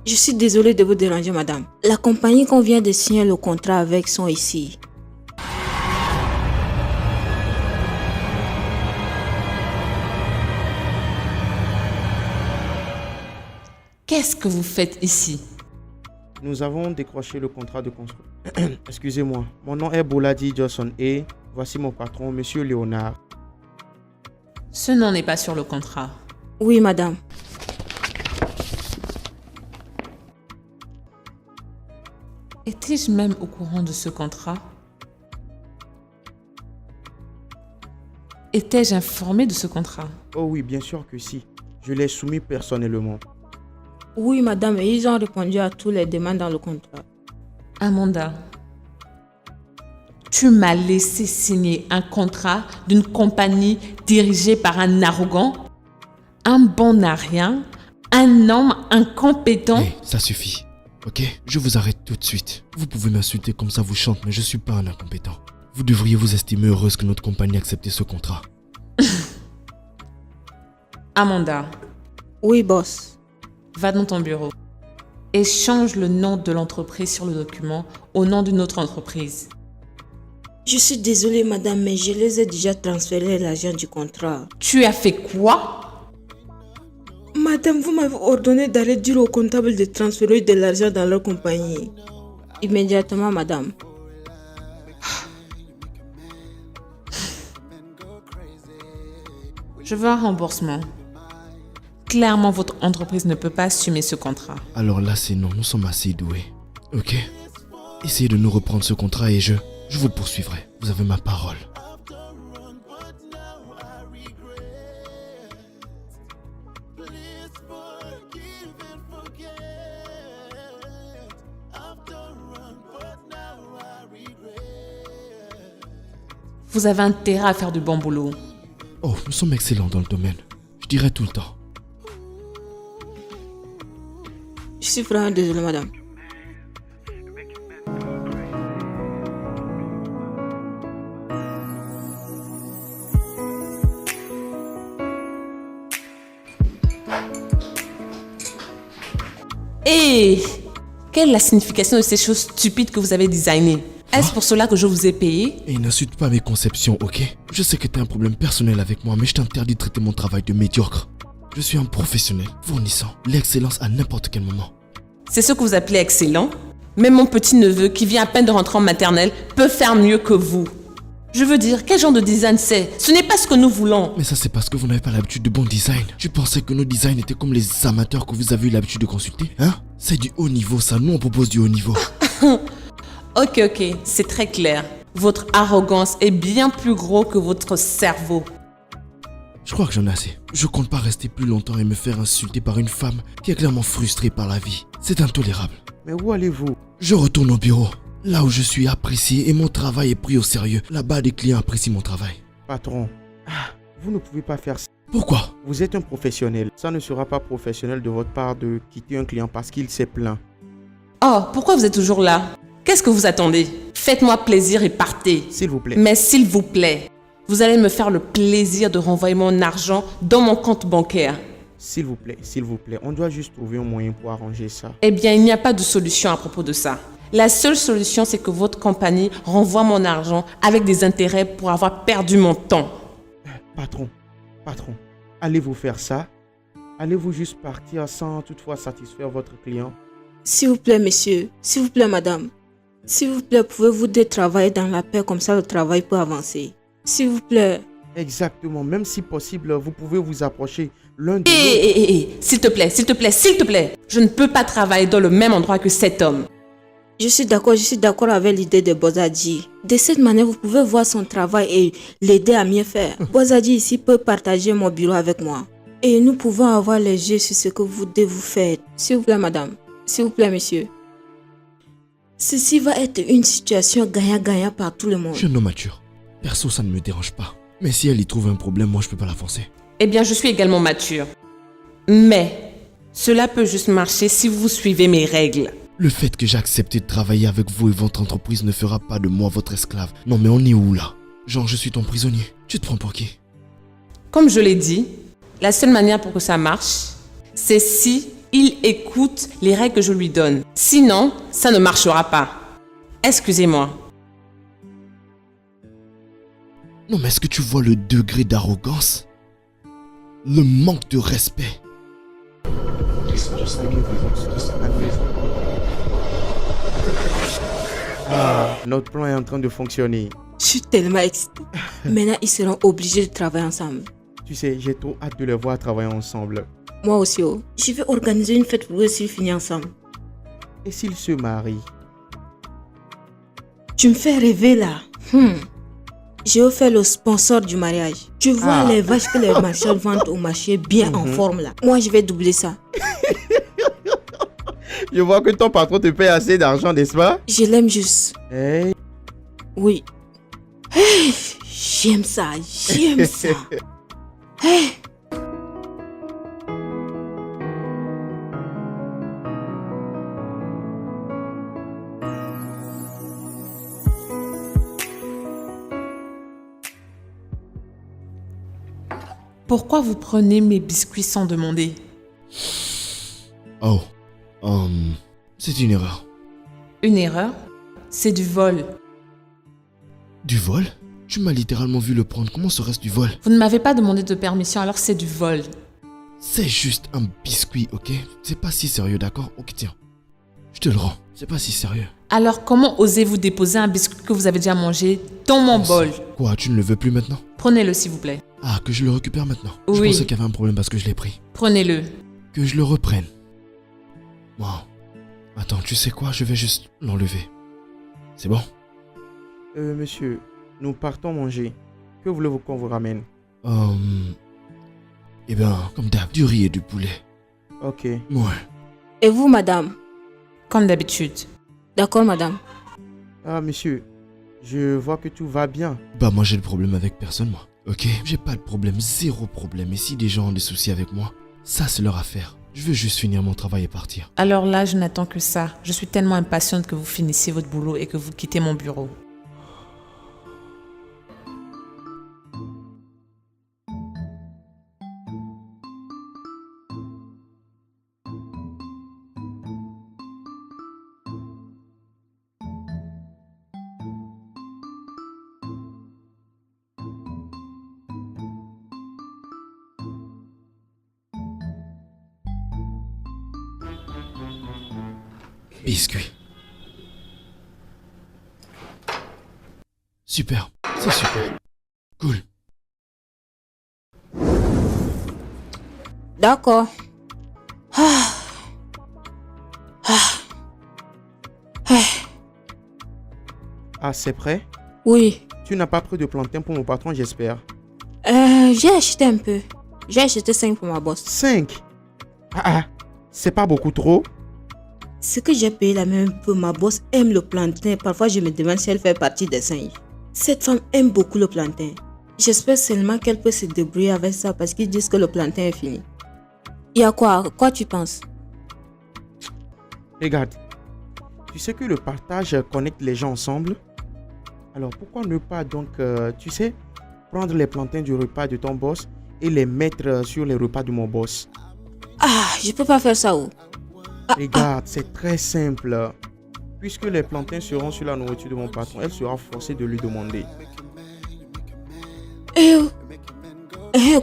Je suis désolée de vous déranger, madame. La compagnie qu'on vient de signer le contrat avec sont ici. Qu'est-ce que vous faites ici? Nous avons décroché le contrat de construction. Excusez-moi. Mon nom est Boladi Johnson et voici mon patron, monsieur Léonard. Ce nom n'est pas sur le contrat. Oui, madame. Étais-je même au courant de ce contrat? Étais-je informé de ce contrat? Oh oui, bien sûr que si. Je l'ai soumis personnellement. Oui, madame, et ils ont répondu à toutes les demandes dans le contrat. Amanda, tu m'as laissé signer un contrat d'une compagnie dirigée par un arrogant, un bon à rien, un homme incompétent. Hey, ça suffit. Ok? Je vous arrête tout de suite. Vous pouvez m'insulter comme ça vous chante, mais je suis pas un incompétent. Vous devriez vous estimer heureuse que notre compagnie ait accepté ce contrat. Amanda, Oui, boss. va dans ton bureau et change le nom de l'entreprise sur le document au nom d'une autre entreprise. Je suis désolée, madame, mais je les ai déjà transféré l'argent du contrat. Tu as fait quoi? Madame, vous m'avez ordonné d'aller dire au comptable de transférer de l'argent dans leur compagnie. Immédiatement, madame. Je veux un remboursement. Clairement, votre entreprise ne peut pas assumer ce contrat. Alors là, c'est non, nous sommes assez doués. Ok? Essayez de nous reprendre ce contrat et je vous poursuivrai. Vous avez ma parole. Vous avez intérêt à faire du bon boulot. Oh, nous sommes excellents dans le domaine. Je dirais tout le temps. Je suis vraiment désolée, madame. Et quelle est la signification de ces choses stupides que vous avez designées? Est-ce pour cela que je vous ai payé? Et n'insulte pas mes conceptions, ok? Je sais que t'as un problème personnel avec moi, mais je t'interdis de traiter mon travail de médiocre. Je suis un professionnel, fournissant l'excellence à n'importe quel moment. C'est ce que vous appelez excellent? Même mon petit-neveu, qui vient à peine de rentrer en maternelle, peut faire mieux que vous. Je veux dire, quel genre de design c'est? Ce n'est pas ce que nous voulons. Mais ça, c'est parce que vous n'avez pas l'habitude de bon design. Tu pensais que nos designs étaient comme les amateurs que vous avez eu l'habitude de consulter, hein? C'est du haut niveau, ça. Nous, on propose du haut niveau. Ok, c'est très clair. Votre arrogance est bien plus gros que votre cerveau. Je crois que j'en ai assez. Je compte pas rester plus longtemps et me faire insulter par une femme qui est clairement frustrée par la vie. C'est intolérable. Mais où allez-vous? Je retourne au bureau. Là où je suis apprécié et mon travail est pris au sérieux, là-bas les clients apprécient mon travail. Patron, vous ne pouvez pas faire ça. Pourquoi? Vous êtes un professionnel. Ça ne sera pas professionnel de votre part de quitter un client parce qu'il s'est plaint. Oh, pourquoi vous êtes toujours là? Qu'est-ce que vous attendez? Faites-moi plaisir et partez. S'il vous plaît. Mais s'il vous plaît, vous allez me faire le plaisir de renvoyer mon argent dans mon compte bancaire. S'il vous plaît, s'il vous plaît. On doit juste trouver un moyen pour arranger ça. Eh bien, il n'y a pas de solution à propos de ça. La seule solution, c'est que votre compagnie renvoie mon argent avec des intérêts pour avoir perdu mon temps. Patron, allez-vous faire ça? Allez-vous juste partir sans toutefois satisfaire votre client? S'il vous plaît, monsieur. S'il vous plaît, madame. S'il vous plaît, pouvez-vous travailler dans la paix, comme ça le travail peut avancer. S'il vous plaît. Exactement. Même si possible, vous pouvez vous approcher l'un de Hé, s'il te plaît, s'il te plaît, s'il te plaît. Je ne peux pas travailler dans le même endroit que cet homme. Je suis d'accord avec l'idée de Bozadji. De cette manière, vous pouvez voir son travail et l'aider à mieux faire. Bozadji ici peut partager mon bureau avec moi. Et nous pouvons avoir les yeux sur ce que vous devez faire. S'il vous plaît, madame. S'il vous plaît, monsieur. Ceci va être une situation gagnant-gagnant par tout le monde. Je suis un homme mature. Perso, ça ne me dérange pas. Mais si elle y trouve un problème, moi je peux pas la forcer. Eh bien, je suis également mature. Mais cela peut juste marcher si vous suivez mes règles. Le fait que j'ai accepté de travailler avec vous et votre entreprise ne fera pas de moi votre esclave. Non mais on est où là? Genre je suis ton prisonnier. Tu te prends pour qui? Comme je l'ai dit, la seule manière pour que ça marche, c'est si il écoute les règles que je lui donne. Sinon, ça ne marchera pas. Excusez-moi. Non mais est-ce que tu vois le degré d'arrogance? Le manque de respect. Notre plan est en train de fonctionner. Je suis tellement excitée. Maintenant, ils seront obligés de travailler ensemble. Tu sais, j'ai trop hâte de les voir travailler ensemble. Moi aussi, oh. Je vais organiser une fête pour eux s'ils finissent ensemble. Et s'ils se marient? Tu me fais rêver là. Je vais faire le sponsor du mariage. Tu vois les vaches que les marchands vendent au marché bien en forme là. Moi, je vais doubler ça. Je vois que ton patron te paye assez d'argent, n'est-ce pas? Je l'aime juste. Hey. Oui. Hey, j'aime ça, j'aime ça. Hey. Pourquoi vous prenez mes biscuits sans demander? Oh. C'est une erreur. Une erreur? C'est du vol. Du vol? Tu m'as littéralement vu le prendre. Comment serait-ce du vol? Vous ne m'avez pas demandé de permission, alors c'est du vol. C'est juste un biscuit, ok? C'est pas si sérieux, d'accord? Ok, tiens. Je te le rends. C'est pas si sérieux. Alors comment osez-vous déposer un biscuit que vous avez déjà mangé dans mon bol? Quoi, tu ne le veux plus maintenant? Prenez-le s'il vous plaît. Ah, que je le récupère maintenant? Oui. Je pensais qu'il y avait un problème parce que je l'ai pris. Prenez-le. Que je le reprenne. Wow. Attends, tu sais quoi? Je vais juste l'enlever. C'est bon? Monsieur, nous partons manger. Que voulez-vous qu'on vous ramène? Eh ben, comme d'hab, du riz et du poulet. Ok. Ouais. Et vous, madame? Comme d'habitude. D'accord, madame. Ah, monsieur, je vois que tout va bien. Bah, moi j'ai le problème avec personne, moi. Ok? J'ai pas de problème, zéro problème. Et si des gens ont des soucis avec moi, ça c'est leur affaire. Je veux juste finir mon travail et partir. Alors là, je n'attends que ça. Je suis tellement impatiente que vous finissiez votre boulot et que vous quittez mon bureau. Biscuit. Super, c'est super. Cool. D'accord. Ah, c'est prêt? Oui. Tu n'as pas pris de plantain pour mon patron, j'espère. J'ai acheté un peu. J'ai acheté 5 pour ma boss. 5? C'est pas beaucoup trop? Ce que j'ai payé la même peu, ma boss aime le plantain. Parfois, je me demande si elle fait partie des singes. Cette femme aime beaucoup le plantain. J'espère seulement qu'elle peut se débrouiller avec ça parce qu'ils disent que le plantain est fini. Il y a quoi? Quoi tu penses? Regarde, tu sais que le partage connecte les gens ensemble. Alors pourquoi ne pas donc, tu sais, prendre les plantains du repas de ton boss et les mettre sur les repas de mon boss. Ah, je peux pas faire ça où? Regarde, c'est très simple. Puisque les plantains seront sur la nourriture de mon patron, elle sera forcée de lui demander.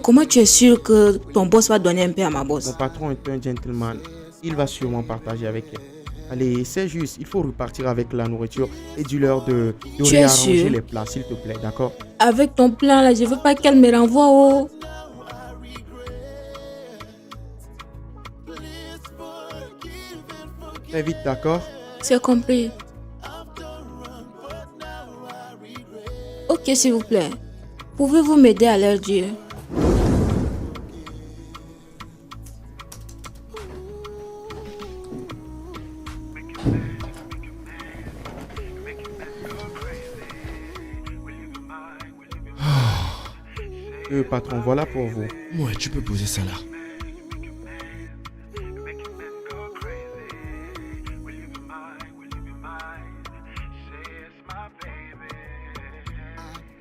Comment tu es sûr que ton boss va donner un peu à ma Mon boss? patron est un gentleman. Il va sûrement partager avec elle. Allez, c'est juste, il faut repartir avec la nourriture et dis-leur de Tu es réarranger sûr? les plats, s'il te plaît, d'accord? Avec ton plan là, je veux pas qu'elle me renvoie oh. Très vite, d'accord? C'est compris. Ok, s'il vous plaît. Pouvez-vous m'aider à leur dire? Patron, voilà pour vous. Ouais, tu peux poser ça là.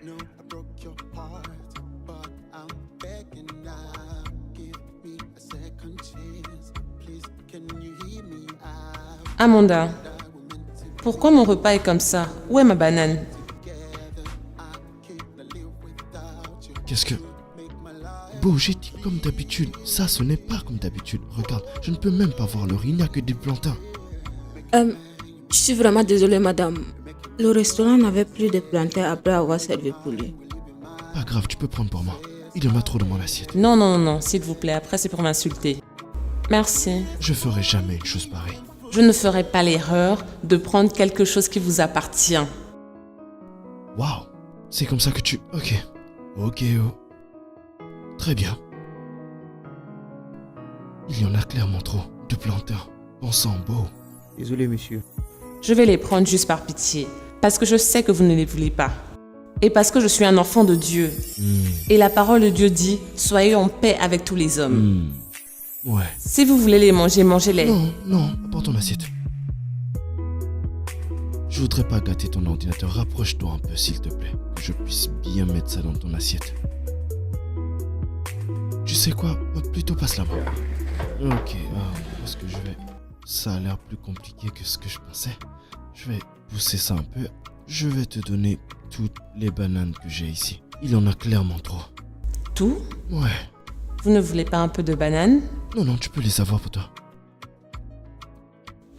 know I broke your heart, but I'm begging now. Give me a second chance. Please, can you hear me out? Amanda, pourquoi mon repas est comme ça? Où est ma banane? Qu'est-ce que... Beau, j'ai dit comme d'habitude. Ça, ce n'est pas comme d'habitude. Regarde, je ne peux même pas voir le riz, il n'y a que des plantains. Je suis vraiment désolée, madame. Le restaurant n'avait plus de plantains après avoir servi pour lui. Pas grave, tu peux prendre pour moi. Il y en a trop dans mon assiette. Non, non, non, s'il vous plaît, après c'est pour m'insulter. Merci. Je ferai jamais une chose pareille. Je ne ferai pas l'erreur de prendre quelque chose qui vous appartient. Waouh, c'est comme ça que tu... Ok. Ok, oh. Très bien. Il y en a clairement trop de plantains. On sent beau. Désolé, monsieur. Je vais les prendre juste par pitié, parce que je sais que vous ne les voulez pas. Et parce que je suis un enfant de Dieu. Et la parole de Dieu dit, soyez en paix avec tous les hommes. Ouais. Si vous voulez les manger, mangez-les. Non, non, apporte ton assiette. Je voudrais pas gâter ton ordinateur. Rapproche-toi un peu, s'il te plaît. Que je puisse bien mettre ça dans ton assiette. Tu sais quoi? Plutôt passe la main. Ok, où est-ce que je vais? Ça a l'air plus compliqué que ce que je pensais. Je vais pousser ça un peu. Je vais te donner toutes les bananes que j'ai ici. Il y en a clairement trop. Tout? Ouais. Vous ne voulez pas un peu de banane? Non, non, tu peux les avoir pour toi.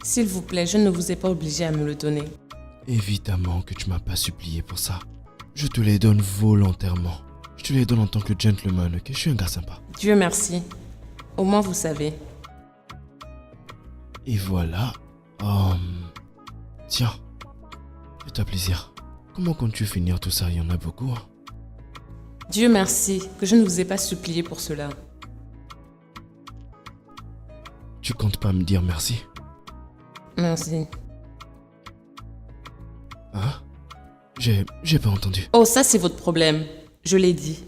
S'il vous plaît, je ne vous ai pas obligé à me le donner. Évidemment que tu m'as pas supplié pour ça. Je te les donne volontairement. Je te les donne en tant que gentleman, ok? Je suis un gars sympa. Dieu merci. Au moins vous savez. Et voilà. Tiens. Fais-toi plaisir. Comment comptes-tu finir tout ça? Il y en a beaucoup, hein? Dieu merci que je ne vous ai pas supplié pour cela. Tu comptes pas me dire merci? Merci. Hein? J'ai pas entendu. Oh, ça c'est votre problème. Je l'ai dit.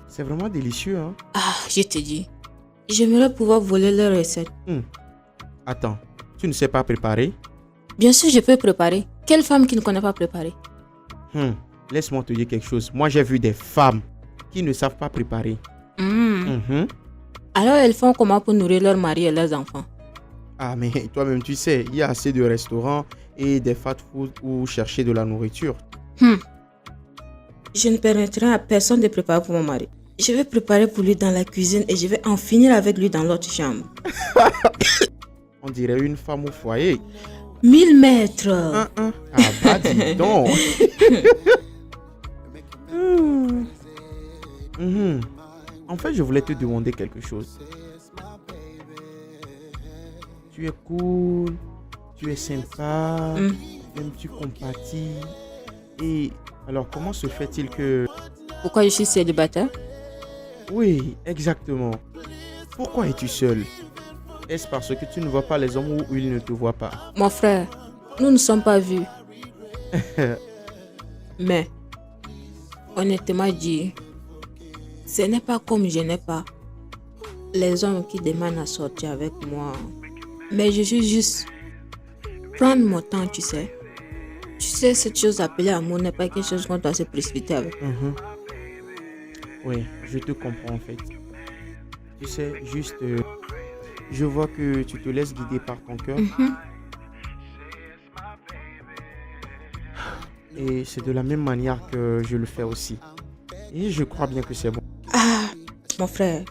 C'est vraiment délicieux, hein? Ah, je te dis. J'aimerais pouvoir voler leur recette. Attends, tu ne sais pas préparer? Bien sûr, je peux préparer. Quelle femme qui ne connaît pas préparer? Laisse-moi te dire quelque chose. Moi, j'ai vu des femmes qui ne savent pas préparer. Alors, elles font comment pour nourrir leur mari et leurs enfants? Ah, mais toi-même, tu sais, il y a assez de restaurants et des fast-food où chercher de la nourriture. Je ne permettrai à personne de préparer pour mon mari. Je vais préparer pour lui dans la cuisine et je vais en finir avec lui dans l'autre chambre. On dirait une femme au foyer. 1000 mètres. Ah bah dis donc. En fait, je voulais te demander quelque chose. Tu es cool, tu es sympa, Hmm. même tu compatis. Et alors, comment se fait-il que... Pourquoi je suis célibataire? Oui, exactement. Pourquoi es-tu seul? Est-ce parce que tu ne vois pas les hommes ou ils ne te voient pas? Mon frère, nous ne sommes pas vus. Mais, honnêtement dit, ce n'est pas comme je n'ai pas les hommes qui demandent à sortir avec moi. Mais je suis juste prendre mon temps, tu sais. Tu sais, cette chose appelée amour n'est pas quelque chose qu'on doit se précipiter avec. Mhm. Oui, je te comprends en fait. Tu sais, juste, je vois que tu te laisses guider par ton cœur. Mhm. Et c'est de la même manière que je le fais aussi. Et je crois bien que c'est bon. Ah, mon frère,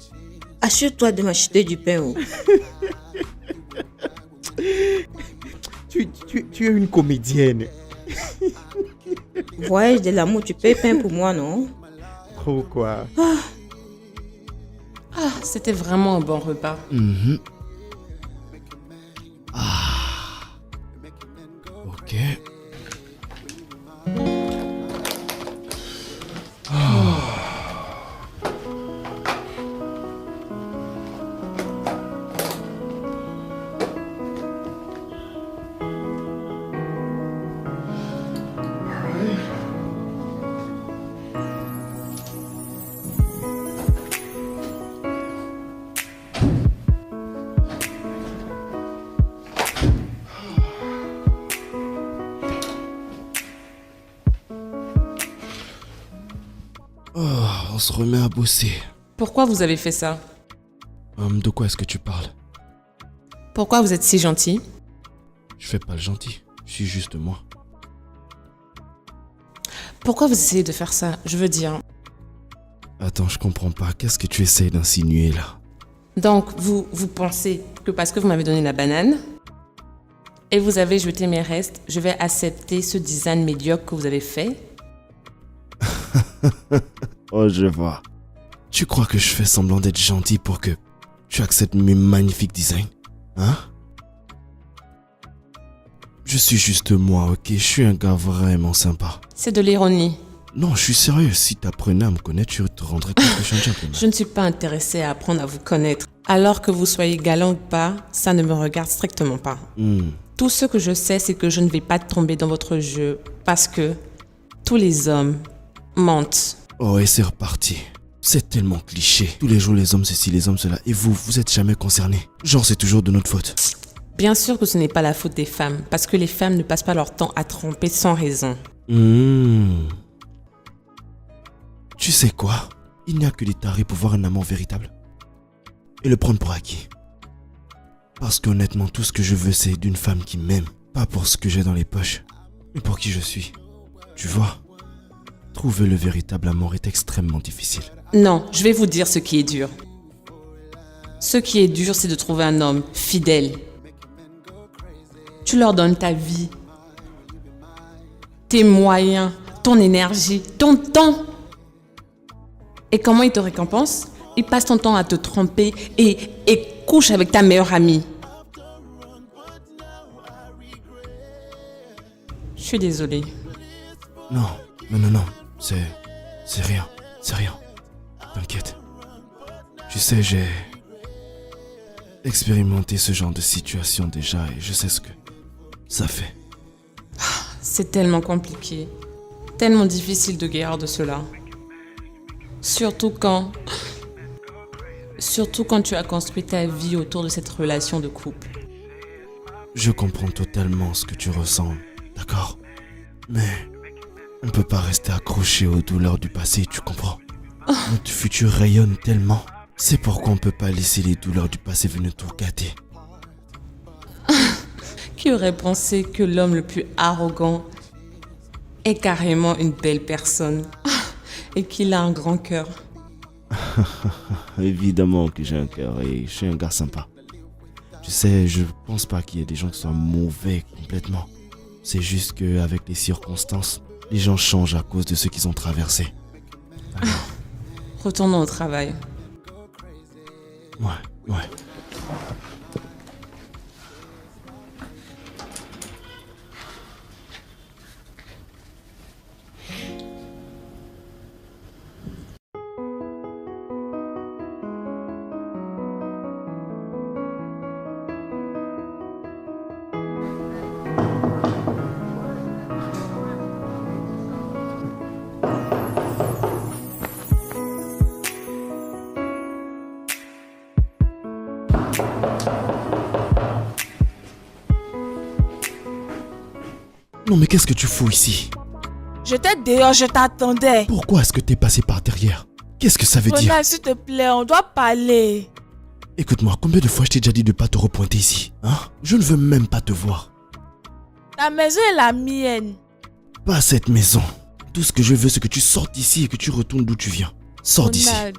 assure-toi de m'acheter du pain. Oh. Tu es une comédienne. Voyage de l'amour, tu payes pain pour moi, non? Trop quoi. Ah, c'était vraiment un bon repas. Mhm. Ah. Ok. Oh, on se remet à bosser. Pourquoi vous avez fait ça? De quoi est-ce que tu parles? Pourquoi vous êtes si gentil? Je fais pas le gentil. Je suis juste moi. Pourquoi vous essayez de faire ça? Je veux dire... Attends, je comprends pas. Qu'est-ce que tu essayes d'insinuer là? Donc, vous pensez que parce que vous m'avez donné la banane et vous avez jeté mes restes, je vais accepter ce design médiocre que vous avez fait? Oh, je vois. Tu crois que je fais semblant d'être gentil pour que tu acceptes mes magnifiques designs? Hein? Je suis juste moi, ok? Je suis un gars vraiment sympa. C'est de l'ironie. Non, je suis sérieux. Si t'apprenais à me connaître, tu te rendrais compte que je suis un gentleman. Je ne suis pas intéressée à apprendre à vous connaître. Alors que vous soyez galant ou pas, ça ne me regarde strictement pas. Tout ce que je sais, c'est que je ne vais pas tomber dans votre jeu parce que tous les hommes mentent. Oh, et c'est reparti. C'est tellement cliché. Tous les jours, les hommes ceci, les hommes cela. Et vous êtes jamais concernés. Genre, c'est toujours de notre faute. Bien sûr que ce n'est pas la faute des femmes, parce que les femmes ne passent pas leur temps à tromper sans raison. Tu sais quoi? Il n'y a que des tarés pour voir un amour véritable. Et le prendre pour acquis. Parce qu'honnêtement, tout ce que je veux, c'est d'une femme qui m'aime. Pas pour ce que j'ai dans les poches, mais pour qui je suis. Tu vois? Trouver le véritable amour est extrêmement difficile. Non, je vais vous dire ce qui est dur. Ce qui est dur, c'est de trouver un homme fidèle. Tu leur donnes ta vie, tes moyens, ton énergie, ton temps. Et comment ils te récompensent? Ils passent ton temps à te tromper et couchent avec ta meilleure amie. Je suis désolée. Non. C'est rien. C'est rien. T'inquiète. Tu sais, j'ai expérimenté ce genre de situation déjà et je sais ce que ça fait. C'est tellement compliqué, tellement difficile de guérir de cela. Surtout quand tu as construit ta vie autour de cette relation de couple. Je comprends totalement ce que tu ressens, d'accord? Mais on ne peut pas rester accroché aux douleurs du passé, tu comprends? Notre futur rayonne tellement. C'est pourquoi on ne peut pas laisser les douleurs du passé venir tout gâter. Qui aurait pensé que l'homme le plus arrogant est carrément une belle personne et qu'il a un grand cœur? Évidemment que j'ai un cœur et je suis un gars sympa. Tu sais, je pense pas qu'il y ait des gens qui soient mauvais complètement. C'est juste qu'avec les circonstances, les gens changent à cause de ce qu'ils ont traversé. Alors, Retournons au travail. ouais. Non mais qu'est-ce que tu fous ici? J'étais dehors, je t'attendais. Pourquoi est-ce que t'es passé par derrière? Qu'est-ce que ça veut dire? Ronald, s'il te plaît, on doit parler. Écoute-moi, combien de fois je t'ai déjà dit de pas te repointer ici? Hein? Je ne veux même pas te voir. Ta maison est la mienne. Pas cette maison. Tout ce que je veux, c'est que tu sortes d'ici et que tu retournes d'où tu viens. Sors d'ici. Ronald.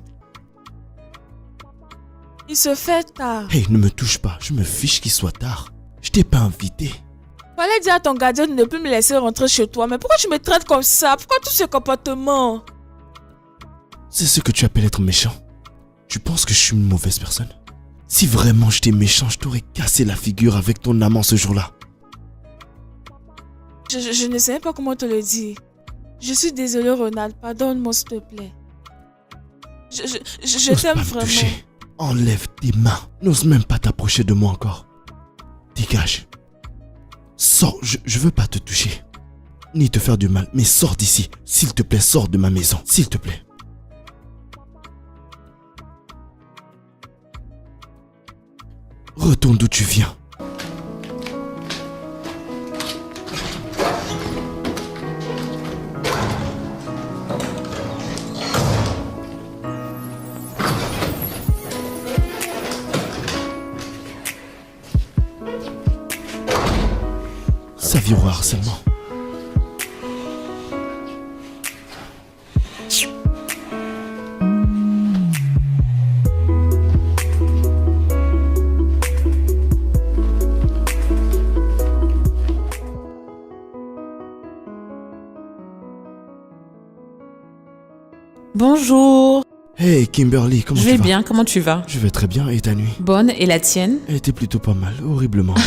Il se fait tard. Hey, ne me touche pas. Je me fiche qu'il soit tard. Je t'ai pas invité. Fallait dire à ton gardien de ne plus me laisser rentrer chez toi. Mais pourquoi tu me traites comme ça? Pourquoi tout ce comportement? C'est ce que tu appelles être méchant. Tu penses que je suis une mauvaise personne? Si vraiment j'étais méchant, je t'aurais cassé la figure avec ton amant ce jour-là. Je ne sais pas comment te le dire. Je suis désolée, Ronald. Pardonne-moi, s'il te plaît. Je N'ose t'aime pas me vraiment. toucher. Enlève tes mains. N'ose même pas t'approcher de moi encore. Dégage. Sors, je veux pas te toucher. Ni te faire du mal, mais sors d'ici. S'il te plaît, sors de ma maison. S'il te plaît. Retourne d'où tu viens. Ça vire au harcèlement. Bonjour. Hey Kimberly, comment Je tu vais vas? bien, comment tu vas? Je vais très bien, et ta nuit? Bonne, et la tienne? Elle était plutôt pas mal, horriblement bonne.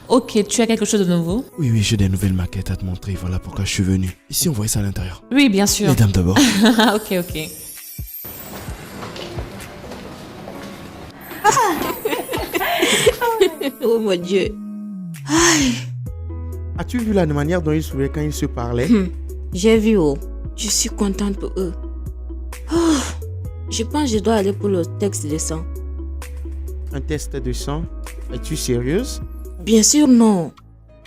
Ok, tu as quelque chose de nouveau? Oui, j'ai des nouvelles maquettes à te montrer, voilà pourquoi je suis venu. Ici, on voit ça à l'intérieur. Oui, bien sûr. Les dames d'abord. Ok. Oh mon Dieu. As-tu vu la manière dont ils souriaient quand ils se parlaient? J'ai vu, oh. Je suis contente pour eux. Oh, je pense que je dois aller pour le texte de sang. Un test de sang? Es-tu sérieuse? Bien sûr, non.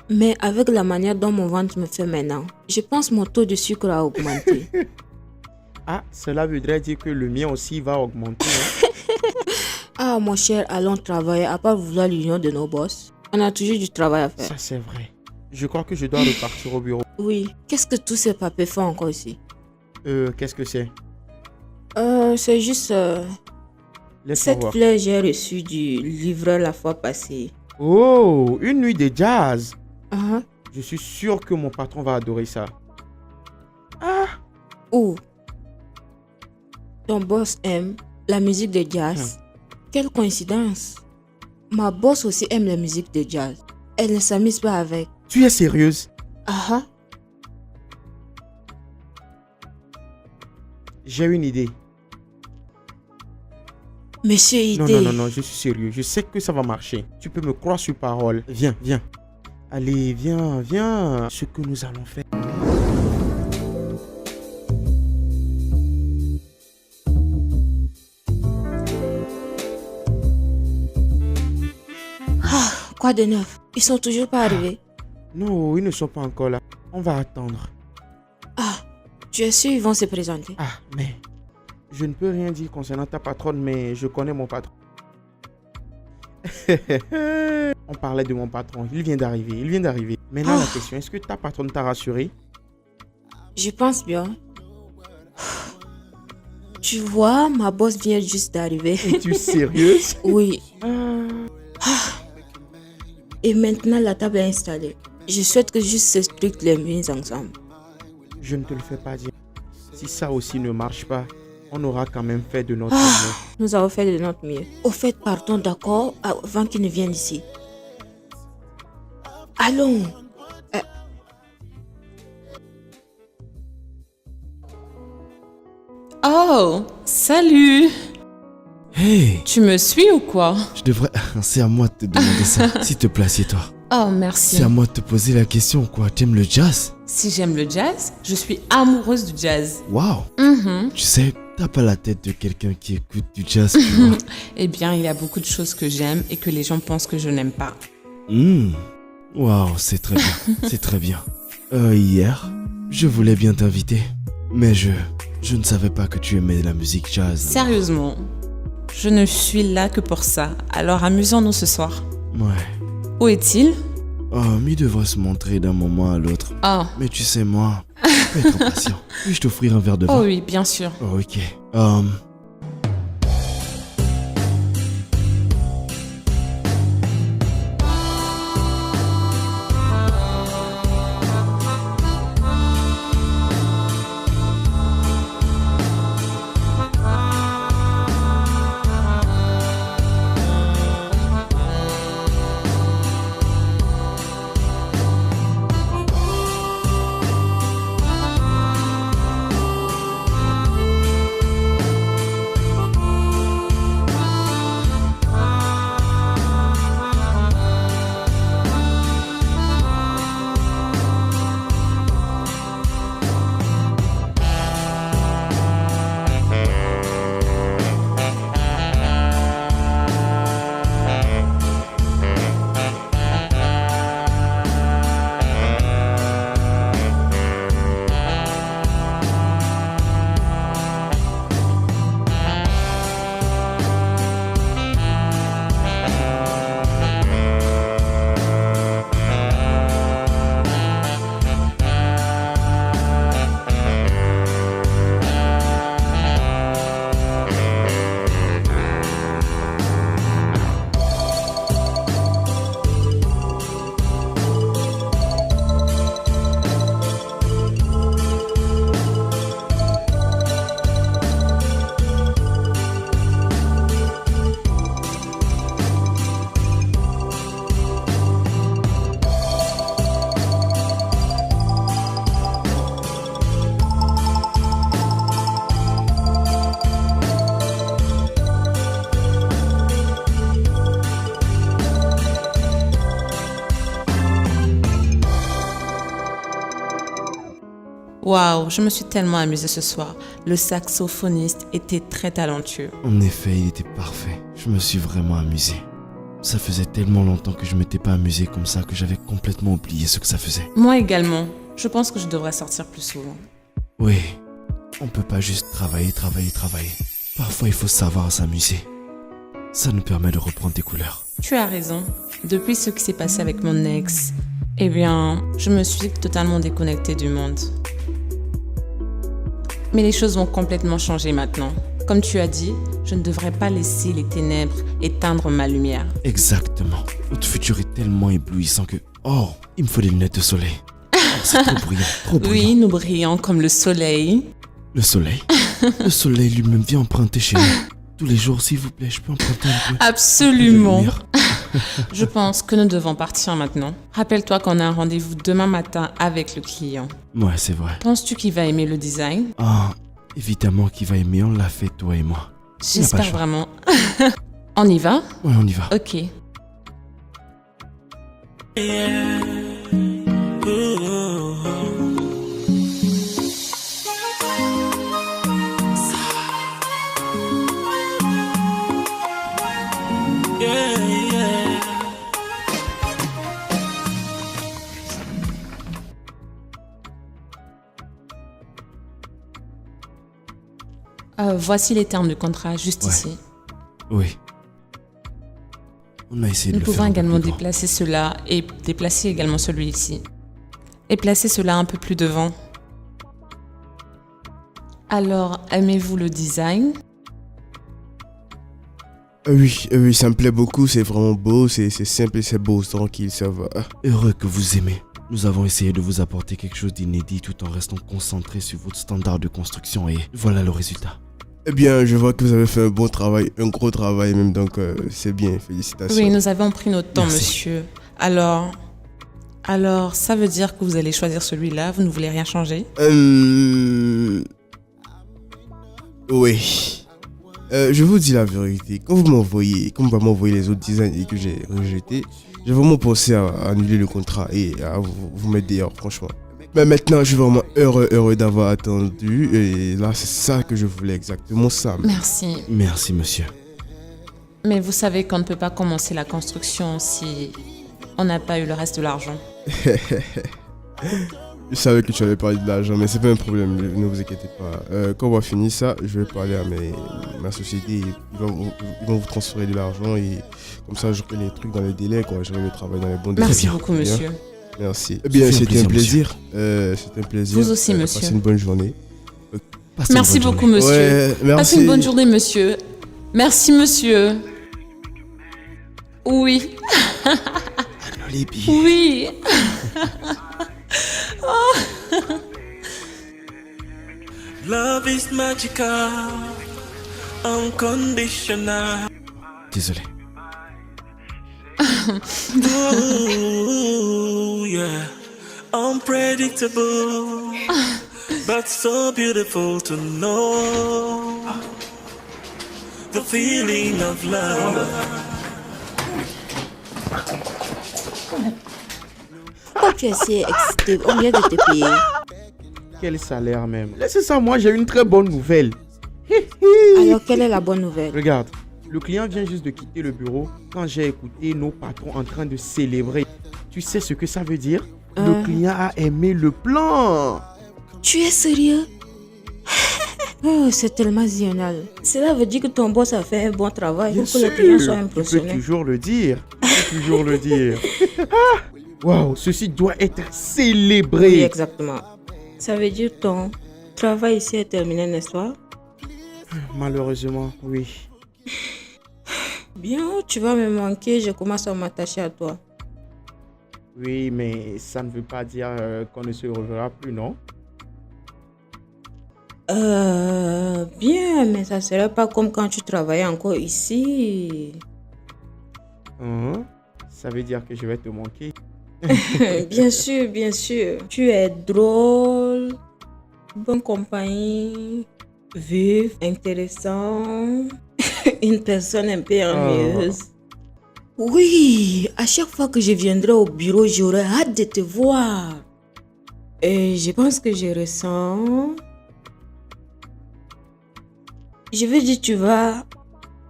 Mais avec la manière dont mon ventre me fait maintenant, je pense que mon taux de sucre a augmenté. Ah, cela voudrait dire que le mien aussi va augmenter. Hein? Ah, mon cher, allons travailler, à part vouloir l'union de nos boss. On a toujours du travail à faire. Ça, c'est vrai. Je crois que je dois repartir au bureau. Oui. Qu'est-ce que tous ces papiers font encore ici? Qu'est-ce que c'est? C'est juste... Laisse-moi cette voir. fleur, j'ai reçu du livreur la fois passée. Oh, une nuit de jazz. Ah, Je suis sûr que mon patron va adorer ça. Ah, oh. Ton boss aime la musique de jazz. Quelle coïncidence. Ma boss aussi aime la musique de jazz. Elle ne s'amuse pas avec. tu es sérieuse? Ah, J'ai une idée. Monsieur Non, Idé. non, je suis sérieux. Je sais que ça va marcher. Tu peux me croire sur parole. Viens. Allez, viens. Ce que nous allons faire. Quoi de neuf? Ils sont toujours pas arrivés. Non, ils ne sont pas encore là. On va attendre. Ah, tu es sûr ils vont se présenter? Ah, mais je ne peux rien dire concernant ta patronne, mais je connais mon patron. On parlait de mon patron. Il vient d'arriver. Maintenant, la question, est-ce que ta patronne t'a rassuré? Je pense bien. Tu vois, ma boss vient juste d'arriver. Es-tu sérieuse? Oui. Ah, Et maintenant, la table est installée. Je souhaite que juste ces trucs les mis ensemble. je ne te le fais pas dire. Si ça aussi ne marche pas, on aura quand même fait de notre mieux. Nous avons fait de notre mieux. Au fait, partons d'accord avant qu'ils ne viennent ici. Allons. Oh, salut. Hey, Tu me suis ou quoi? je devrais... C'est à moi de te demander ça. S'il te plaît, assieds-toi. Oh, merci. C'est à moi de te poser la question, quoi. T'aimes le jazz? Si j'aime le jazz, je suis amoureuse du jazz. Waouh. Mhm. Tu sais, t'as pas la tête de quelqu'un qui écoute du jazz, tu vois. Eh bien, il y a beaucoup de choses que j'aime et que les gens pensent que je n'aime pas. Waouh, c'est très bien. C'est très bien. Hier, je voulais bien t'inviter, mais je ne savais pas que tu aimais la musique jazz. Sérieusement, je ne suis là que pour ça. Alors amusons-nous ce soir. Ouais. Où est-il? Oh, il devrait se montrer d'un moment à l'autre. Oh. Mais tu sais, moi, je peux être patient. Puis-je t'offrir un verre de vin? Oh oui, bien sûr. Oh, ok. Waouh, je me suis tellement amusée ce soir. Le saxophoniste était très talentueux. En effet, il était parfait. Je me suis vraiment amusé. Ça faisait tellement longtemps que je m'étais pas amusé comme ça que j'avais complètement oublié ce que ça faisait. Moi également. Je pense que je devrais sortir plus souvent. Oui, on peut pas juste travailler. Parfois, il faut savoir s'amuser. Ça nous permet de reprendre des couleurs. Tu as raison. Depuis ce qui s'est passé avec mon ex, eh bien, je me suis totalement déconnectée du monde. Mais les choses vont complètement changer maintenant. Comme tu as dit, je ne devrais pas laisser les ténèbres éteindre ma lumière. Exactement. Notre futur est tellement éblouissant que... Oh, il me faut des lunettes de soleil. Oh, c'est trop brillant, trop brillant. Oui, nous brillons comme le soleil. Le soleil? Le soleil lui-même vient emprunter chez nous. Tous les jours, s'il vous plaît, je peux emprunter un peu. Absolument. De lumière. Je pense que nous devons partir maintenant. Rappelle-toi qu'on a un rendez-vous demain matin avec le client. Ouais, c'est vrai. Penses-tu qu'il va aimer le design? Ah, évidemment qu'il va aimer, on l'a fait, toi et moi. J'espère choix. vraiment. On y va? Ouais, on y va. Ok. Voici les termes du contrat, juste Ouais. ici. Oui. On a essayé de Nous le faire pouvons un peu également plus grand. déplacer cela et déplacer également celui-ci. Et placer cela un peu plus devant. Alors, aimez-vous le design? Oui, ça me plaît beaucoup, c'est vraiment beau, c'est simple et c'est beau, tranquille, ça va. Heureux que vous aimez. Nous avons essayé de vous apporter quelque chose d'inédit tout en restant concentré sur votre standard de construction et voilà le résultat. Eh bien, je vois que vous avez fait un bon travail, un gros travail même, donc c'est bien, félicitations. Oui, nous avons pris notre temps, Merci. monsieur. Alors, ça veut dire que vous allez choisir celui-là, vous ne voulez rien changer? Oui. Je vous dis la vérité, quand vous m'envoyez les autres designs et que j'ai rejeté, j'ai vraiment pensé à annuler le contrat et à vous mettre dehors, franchement. Mais maintenant, je suis vraiment heureux d'avoir attendu et là, c'est ça que je voulais, exactement ça. Merci. Merci, monsieur. Mais vous savez qu'on ne peut pas commencer la construction si on n'a pas eu le reste de l'argent. Je savais que tu allais parler de l'argent, mais c'est pas un problème, ne vous inquiétez pas. Quand on va finir ça, je vais parler à ma société. Ils vont vous transférer de l'argent et comme ça, j'aurai les trucs dans les délais, quoi. J'aurai le travail dans les bons délais. Merci bien, beaucoup, Bien. monsieur. Merci. Ça fait un C'était un plaisir, plaisir. C'était un plaisir. Vous aussi, monsieur. Passez une bonne journée. Passez une Merci bonne beaucoup, journée. monsieur. Ouais, merci. Passez une bonne journée, monsieur. Merci, monsieur. Oui, Les billets. oui. Love is magical, unconditional. Désolé. Ooh, yeah, unpredictable, but so beautiful to know the feeling of love. Pourquoi tu es si excité? On vient de te payer. Quel salaire même. Laissez ça, moi j'ai une très bonne nouvelle. Alors, quelle est la bonne nouvelle? Regarde, le client vient juste de quitter le bureau quand j'ai écouté nos patrons en train de célébrer. Tu sais ce que ça veut dire? Le client a aimé le plan. Tu es sérieux? Oh, c'est tellement génial. Cela veut dire que ton boss a fait un bon travail Bien pour que le sûr, client soit tu peux impressionné. toujours le dire. Tu peux toujours le dire. Ah, waouh, ceci doit être Oui, célébré. exactement. Ça veut dire que ton travail ici est terminé, n'est-ce pas? Malheureusement, oui. Bien, tu vas me manquer, je commence à m'attacher à toi. Oui, mais ça ne veut pas dire qu'on ne se reverra plus, non? Bien, mais ça serait pas comme quand tu travaillais encore ici. Hein? Ça veut dire que je vais te manquer. Bien sûr, bien sûr. Tu es drôle, bonne compagnie, vif, intéressant, une personne un peu ennuyeuse. Oui, à chaque fois que je viendrai au bureau, j'aurai hâte de te voir. Et je pense que je ressens... Je veux dire, tu vas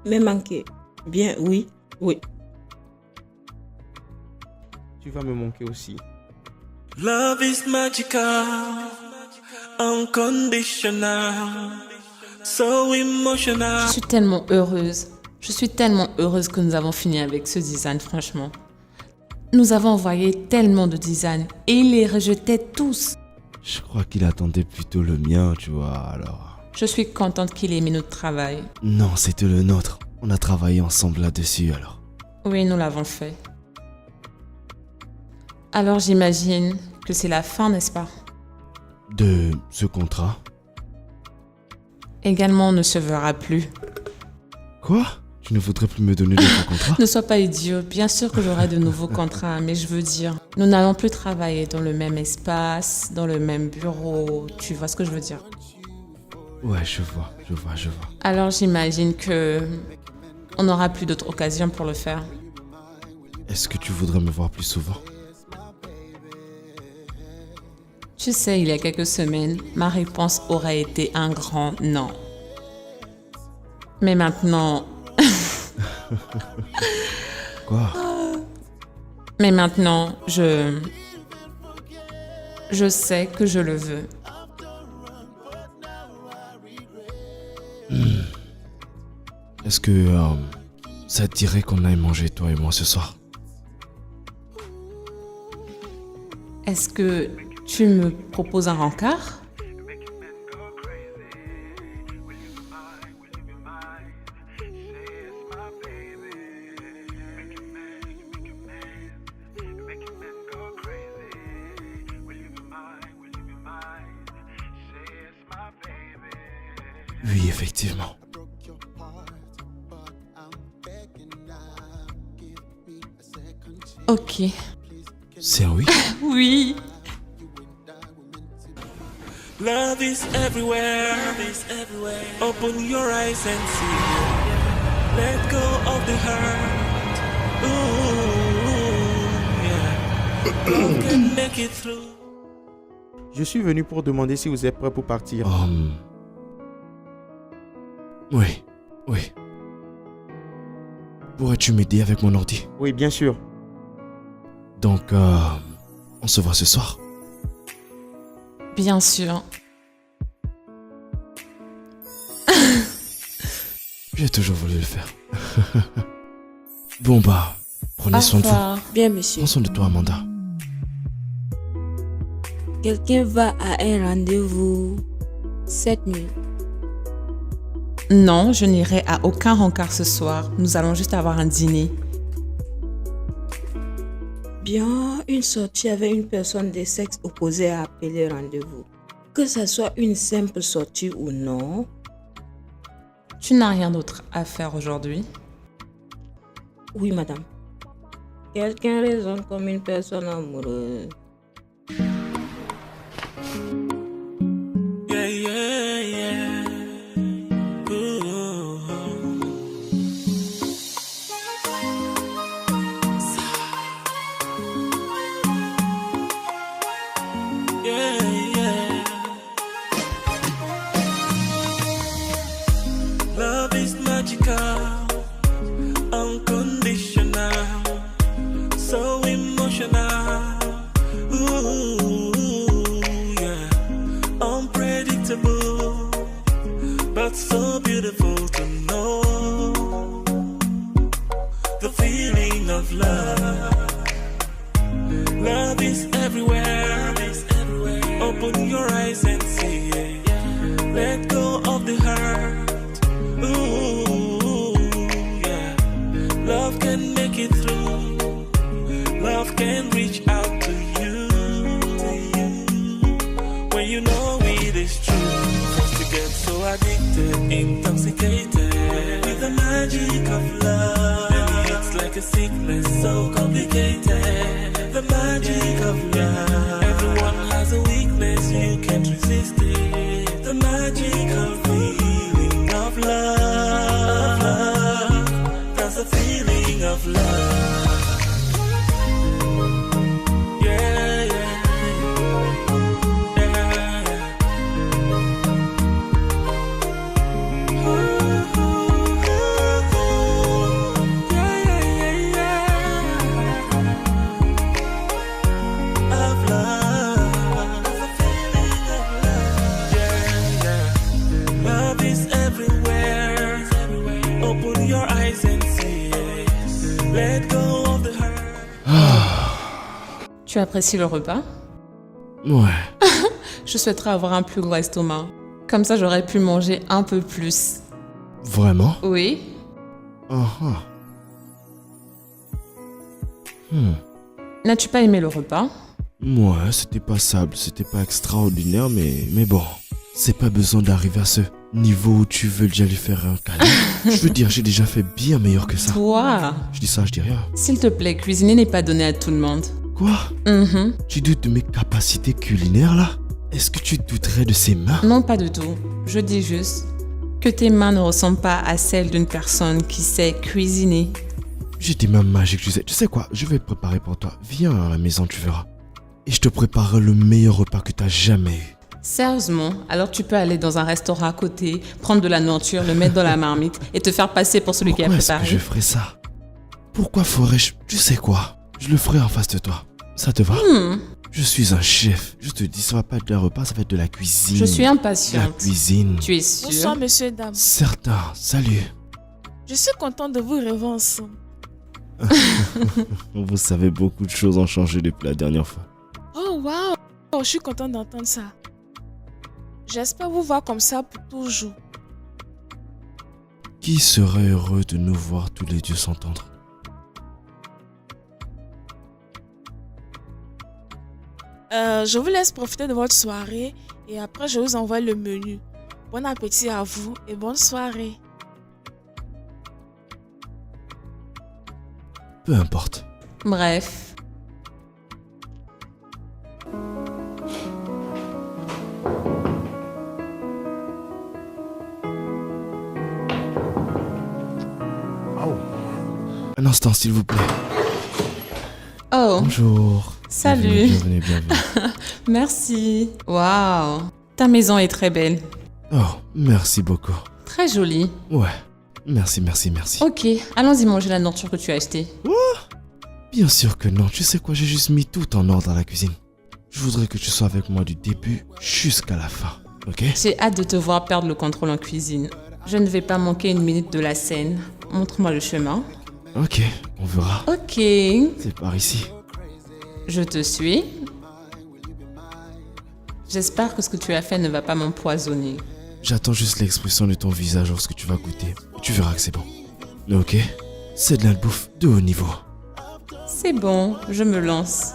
me manquer. Bien, oui, oui. Tu vas me manquer aussi. Love is magical, unconditional, so emotional. Je suis tellement heureuse. Je suis tellement heureuse que nous avons fini avec ce design, franchement. Nous avons envoyé tellement de designs et ils les rejetaient tous. Je crois qu'il attendait plutôt le mien, tu vois, alors... Je suis contente qu'il ait aimé notre travail. Non, c'était le nôtre. On a travaillé ensemble là-dessus, alors. Oui, nous l'avons fait. Alors j'imagine que c'est la fin, n'est-ce pas? De ce contrat? Également, on ne se verra plus. Quoi? Tu ne voudrais plus me donner de ton contrat? Ne sois pas idiot. Bien sûr que j'aurai de nouveaux contrats, mais je veux dire, nous n'allons plus travailler dans le même espace, dans le même bureau. Tu vois ce que je veux dire? Ouais, je vois. Alors j'imagine que on n'aura plus d'autres occasions pour le faire. Est-ce que tu voudrais me voir plus souvent? Tu sais, il y a quelques semaines, ma réponse aurait été un grand non. Mais maintenant... Quoi? Mais maintenant, je sais que je le veux. Est-ce que ça te dirait qu'on aille manger toi et moi ce soir? Est-ce que tu me proposes un rencard? Oui, effectivement. Ok. C'est un oui? Oui. Love is everywhere. Open your eyes and see. Let go of the hurt. Ooh, yeah. You can make it through. Je suis venu pour demander si vous êtes prêt pour partir. Oui. Pourrais-tu m'aider avec mon ordi? Oui, bien sûr. Donc, on se voit ce soir. Bien sûr. J'ai toujours voulu le faire. Bon bah, prenez Au soin de vous. revoir. Bien, monsieur. Prends soin de toi, Amanda. Quelqu'un va à un rendez-vous cette nuit. Non, je n'irai à aucun rencard ce soir. Nous allons juste avoir un dîner. Bien, une sortie avec une personne de sexe opposé à appeler rendez-vous. Que ce soit une simple sortie ou non, Tu n'as rien d'autre à faire aujourd'hui? oui, madame. Quelqu'un raisonne comme une personne amoureuse. Yeah, yeah, yeah. Ooh. Yeah, yeah. Love is magical, unconditional, so emotional. Ooh, yeah. Unpredictable, but so beautiful to know the feeling of love. Love is everywhere. Open your eyes and see it. Let go of the hurt. Ooh, yeah. Love can make it through. Love can reach out to you. When you know it is true. First you get so addicted, intoxicated with the magic of love. And it's like a sickness so complicated. The magic of love. Everyone has a weakness, you can't resist it. The magical feeling of love. That's the feeling of love. Yeah, yeah, yeah, yeah. Ooh, ooh, ooh, ooh. Yeah, yeah, yeah, yeah. Of love. That's the feeling of love. Yeah, yeah. Love is everywhere. Open your eyes and see it. Let go of the hurt. Tu apprécies le repas? Ouais. Je souhaiterais avoir un plus gros estomac. Comme ça, j'aurais pu manger un peu plus. Vraiment? Oui? Ah. Hmm. N'as-tu pas aimé le repas? Ouais, c'était passable, c'était pas extraordinaire, mais bon. C'est pas besoin d'arriver à ce niveau où tu veux déjà lui faire un câlin. Je veux dire, j'ai déjà fait bien meilleur que ça. Toi? Je dis ça, je dis rien. S'il te plaît, cuisiner n'est pas donné à tout le monde. Quoi? Mhm. Tu doutes de mes capacités culinaires là? Est-ce que tu douterais de ses mains? Non, pas du tout. Je dis juste que tes mains ne ressemblent pas à celles d'une personne qui sait cuisiner. J'ai des mains magiques, tu sais. Tu sais quoi? Je vais préparer pour toi. Viens à la maison, tu verras. Et je te préparerai le meilleur repas que t'as jamais eu. Sérieusement, alors tu peux aller dans un restaurant à côté, prendre de la nourriture, le mettre dans la marmite et te faire passer pour celui qui a Pourquoi est-ce que préparé. je ferais ça? Pourquoi ferais-je... Tu sais quoi? Je le ferai en face de toi. Ça te va? Je suis un chef. Je te dis, ça va pas être un repas, ça va être de la cuisine. Je suis La impatiente. cuisine. Tu es sûr? Bonsoir, messieurs, dames. Certain. Salut. Je suis contente de vous revoir ensemble. Vous savez, beaucoup de choses ont changé depuis la dernière fois. Oh, waouh! Oh, je suis contente d'entendre ça. J'espère vous voir comme ça pour toujours. Qui serait heureux de nous voir tous les deux s'entendre? Je vous laisse profiter de votre soirée et après je vous envoie le menu. Bon appétit à vous et bonne soirée. Peu importe. Bref. Un instant, s'il vous plaît. Oh, Bonjour. salut. Bienvenue. Merci. Waouh. Ta maison est très belle. Oh, merci beaucoup. Très jolie. Ouais. Merci. Ok, allons-y manger la nourriture que tu as achetée. Bien sûr que non. Tu sais quoi, j'ai juste mis tout en ordre dans la cuisine. Je voudrais que tu sois avec moi du début jusqu'à la fin, ok? J'ai hâte de te voir perdre le contrôle en cuisine. Je ne vais pas manquer une minute de la scène. Montre-moi le chemin. Ok, on verra. Ok, C'est par ici. je te suis. J'espère que ce que tu as fait ne va pas m'empoisonner. J'attends juste l'expression de ton visage lorsque tu vas goûter. Et tu verras que c'est bon. Ok? C'est de la bouffe de haut niveau. C'est bon, je me lance.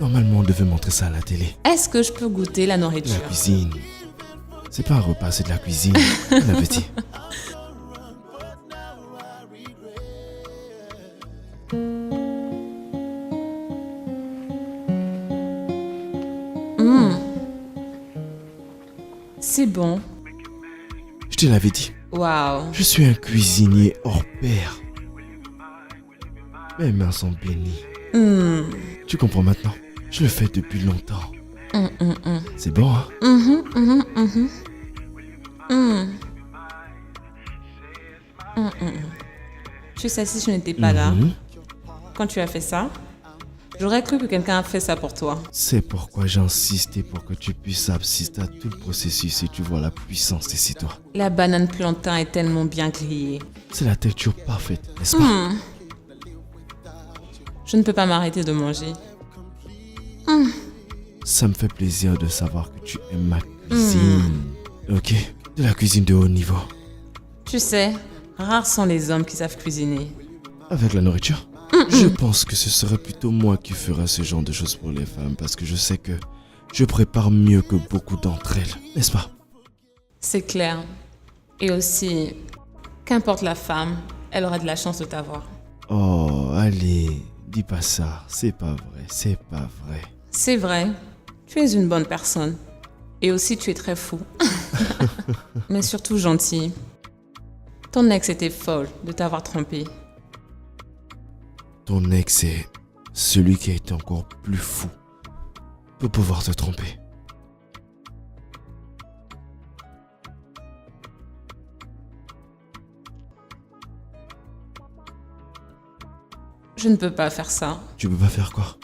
Normalement, on devait montrer ça à la télé. Est-ce que je peux goûter la De nourriture? la cuisine. C'est pas un repas, c'est de la cuisine. Bon appétit. C'est bon. Je te l'avais dit. Waouh. Je suis un cuisinier hors pair. Mes mains sont bénies. Tu comprends maintenant? Je le fais depuis longtemps. C'est bon, hein? Tu sais, si je n'étais pas là, Mhm. quand tu as fait ça, j'aurais cru que quelqu'un a fait ça pour toi. C'est pourquoi j'ai insisté pour que tu puisses assister à tout le processus et tu vois la puissance de ces doigts. La banane plantain est tellement bien grillée. C'est la texture parfaite, n'est-ce pas? Je ne peux pas m'arrêter de manger. Ça me fait plaisir de savoir que tu aimes ma cuisine. Ok? De la cuisine de haut niveau. Tu sais, rares sont les hommes qui savent cuisiner. Avec la nourriture? Je pense que ce serait plutôt moi qui ferais ce genre de choses pour les femmes parce que je sais que je prépare mieux que beaucoup d'entre elles, n'est-ce pas? C'est clair. Et aussi, qu'importe la femme, elle aura de la chance de t'avoir. Oh, allez, dis pas ça. C'est pas vrai, c'est pas vrai. C'est vrai, tu es une bonne personne. Et aussi, tu es très fou. Mais surtout gentil. Ton ex était folle de t'avoir trompé. Ton ex est celui qui a été encore plus fou pour pouvoir te tromper. Je ne peux pas faire ça. Tu peux pas faire quoi?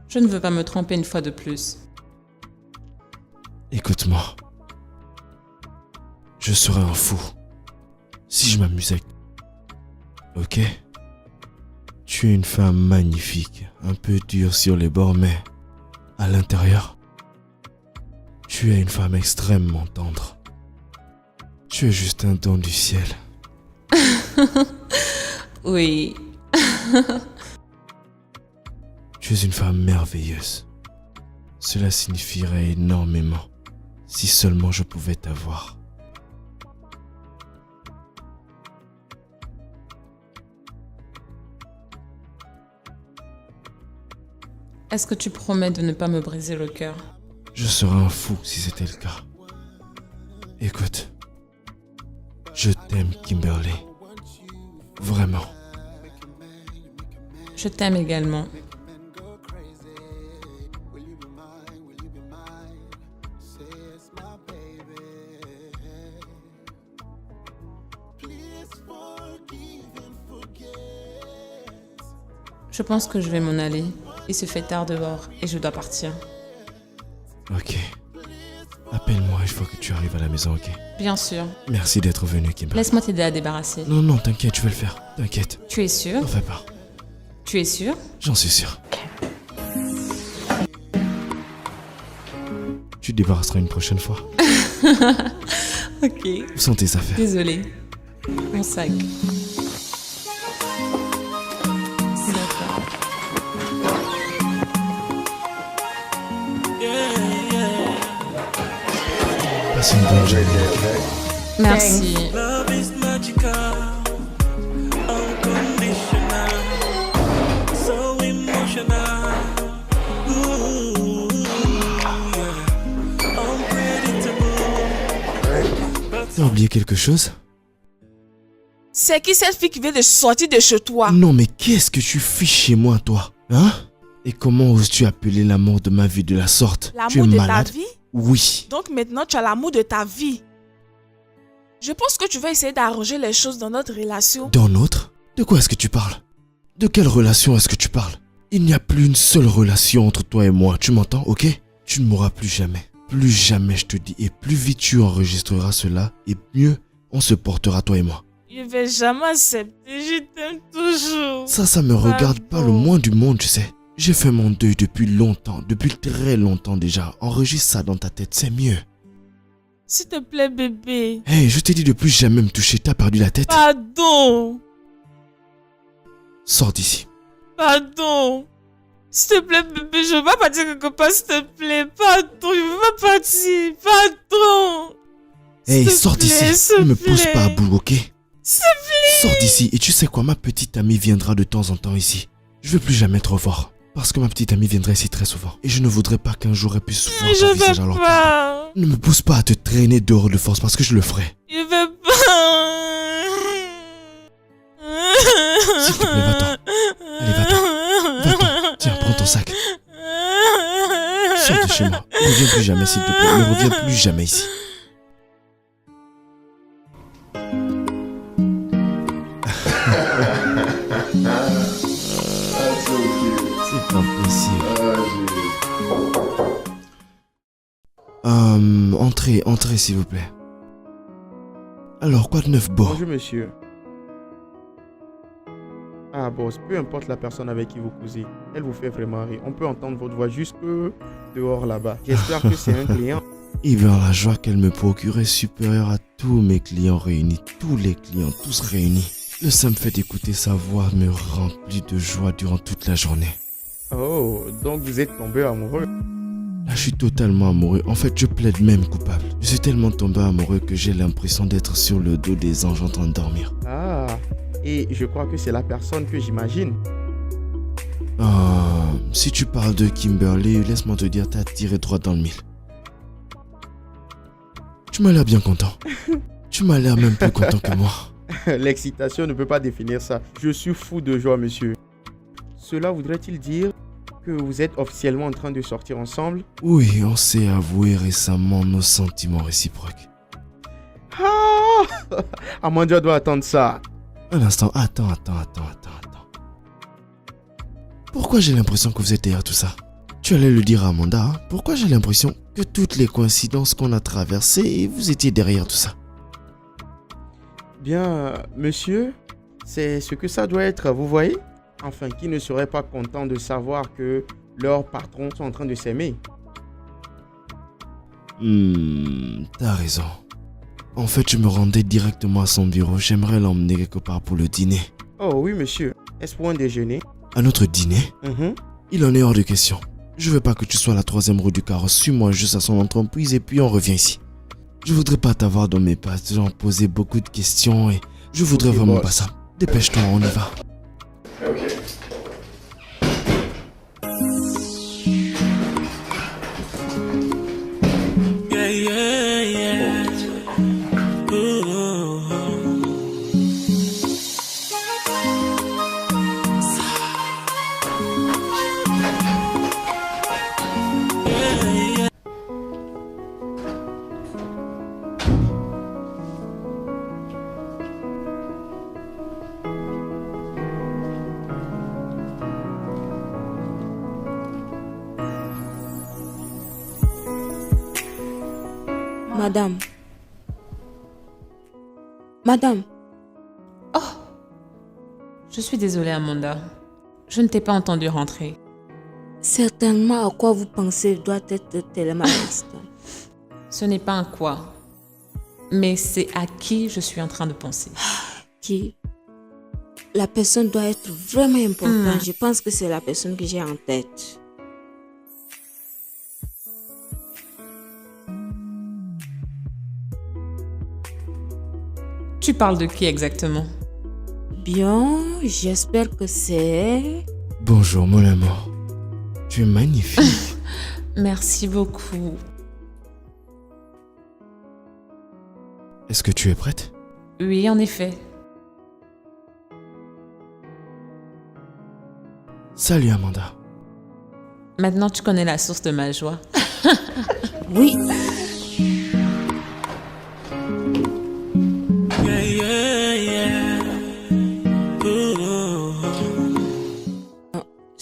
Je ne veux pas me tromper une fois de plus. Écoute-moi. Je serais un fou si je m'amusais. Ok? Tu es une femme magnifique, un peu dure sur les bords, mais à l'intérieur, tu es une femme extrêmement tendre. Tu es juste un don du ciel. Oui. Tu es une femme merveilleuse. Cela signifierait énormément si seulement je pouvais t'avoir. Est-ce que tu promets de ne pas me briser le cœur? Je serais un fou si c'était le cas. Écoute, je t'aime, Kimberly. Vraiment. Je t'aime également. Je pense que je vais m'en aller. Il se fait tard dehors et je dois partir. Ok. Appelle-moi une fois que tu arrives à la maison, ok? Bien sûr. Merci d'être venu, Kimberly. Laisse-moi t'aider à débarrasser. Non, non, t'inquiète, je vais le faire. T'inquiète. Tu es sûr? N'en fais pas. Tu es sûr? J'en suis sûr. Tu te débarrasseras une prochaine fois. Ok. Où sont tes affaires? Désolée. Mon sac. D'accord. Passe une bonne journée. Merci. Love is magical, unconditional, so emotional. Ooh, yeah. Unpredictable. T'as oublié quelque chose? C'est qui cette fille qui vient de sortir de chez toi? Non, mais qu'est-ce que tu fais chez moi, toi? Hein? Et comment oses-tu appeler l'amour de ma vie de la sorte? Tu es L'amour de ta malade? vie? Oui. Donc maintenant, tu as l'amour de ta vie. Je pense que tu vas essayer d'arranger les choses dans notre relation. Dans notre? De quoi est-ce que tu parles? De quelle relation est-ce que tu parles? Il n'y a plus une seule relation entre toi et moi, tu m'entends, ok? Tu ne mourras plus jamais. Plus jamais, je te dis. Et plus vite tu enregistreras cela, et mieux on se portera, toi et moi. Je vais jamais accepter, je t'aime toujours. Ça me regarde pas le moins du monde, tu sais. J'ai fait mon deuil depuis longtemps, depuis très longtemps déjà. Enregistre ça dans ta tête, c'est mieux. S'il te plaît, bébé. Hey, je t'ai dit de plus jamais me toucher, t'as perdu la tête? Pardon. Sors d'ici. Pardon. S'il te plaît, bébé, je veux pas partir quelque part, s'il te plaît. Pardon, je veux pas partir. Pardon. Hey, S'il te sors plaît, d'ici. s'il Ne me te pousse plaît. pas à bout, ok? S'il te plaît. Sors d'ici. Et tu sais quoi, ma petite amie viendra de temps en temps ici. Je veux plus jamais te revoir. Parce que ma petite amie viendra ici très souvent. Et je ne voudrais pas qu'un jour elle puisse voir Je ton visage veux alors. pas. Ne me pousse pas à te traîner dehors de force parce que je le ferai. Je veux pas. S'il te plaît, va-t'en. Allez, va-t'en. Va-t'en. Tiens, prends ton sac. Sors de chez moi. Ne reviens plus jamais, s'il te plaît. Ne reviens plus jamais ici. C'est pas possible. Entrez s'il vous plaît. Alors, quoi de neuf, beau? Bonjour, monsieur. Ah, boss, peu importe la personne avec qui vous causez, elle vous fait vraiment rire. On peut entendre votre voix jusque dehors là-bas. J'espère que c'est un client. Et bien, la joie qu'elle me procurait est supérieure à tous mes clients réunis. Tous les clients, tous réunis. Le simple fait d'écouter sa voix me remplit de joie durant toute la journée. Oh, donc vous êtes tombé amoureux. Là, je suis totalement amoureux. En fait, je plaide même coupable. Je suis tellement tombé amoureux que j'ai l'impression d'être sur le dos des anges en train de dormir. Ah, et je crois que c'est la personne que j'imagine. Si tu parles de Kimberly, laisse-moi te dire, t'as tiré droit dans le mille. Tu m'as l'air bien content. Tu m'as l'air même plus content que moi. L'excitation ne peut pas définir ça. Je suis fou de joie, monsieur. Cela voudrait-il dire que vous êtes officiellement en train de sortir ensemble? Oui, on s'est avoué récemment nos sentiments réciproques. Ah, Amanda doit attendre ça. Un instant, attends. Pourquoi j'ai l'impression que vous êtes derrière tout ça? Tu allais le dire à Amanda, hein? Pourquoi j'ai l'impression que toutes les coïncidences qu'on a traversées, vous étiez derrière tout ça? Bien, monsieur, c'est ce que ça doit être, vous voyez? Enfin, qui ne serait pas content de savoir que leurs patrons sont en train de s'aimer? T'as raison. En fait, je me rendais directement à son bureau. J'aimerais l'emmener quelque part pour le dîner. Oh oui, monsieur. Est-ce pour un déjeuner? À notre dîner? Il en est hors de question. Je veux pas que tu sois la troisième roue du carrosse. Suis-moi juste à son entreprise et puis on revient ici. Je voudrais pas t'avoir dans mes pattes, genre poser beaucoup de questions et je voudrais vraiment boss. pas ça. Dépêche-toi, on y va. Yeah, yeah, yeah. Ooh. Yeah, yeah. Madame. Madame. Je suis désolée, Amanda. Je ne t'ai pas entendu rentrer. Certainement à quoi vous pensez doit être tellement instant. Ce n'est pas un quoi, mais c'est à qui je suis en train de penser. Qui la personne doit être vraiment importante. Je pense que c'est la personne que j'ai en tête. Tu parles de qui exactement? Bien, j'espère que c'est... Bonjour, mon amour. Tu es magnifique. Merci beaucoup. Est-ce que tu es prête? Oui, en effet. Salut, Amanda. Maintenant, tu connais la source de ma joie. Oui, Yeah, yeah, yeah. Ooh.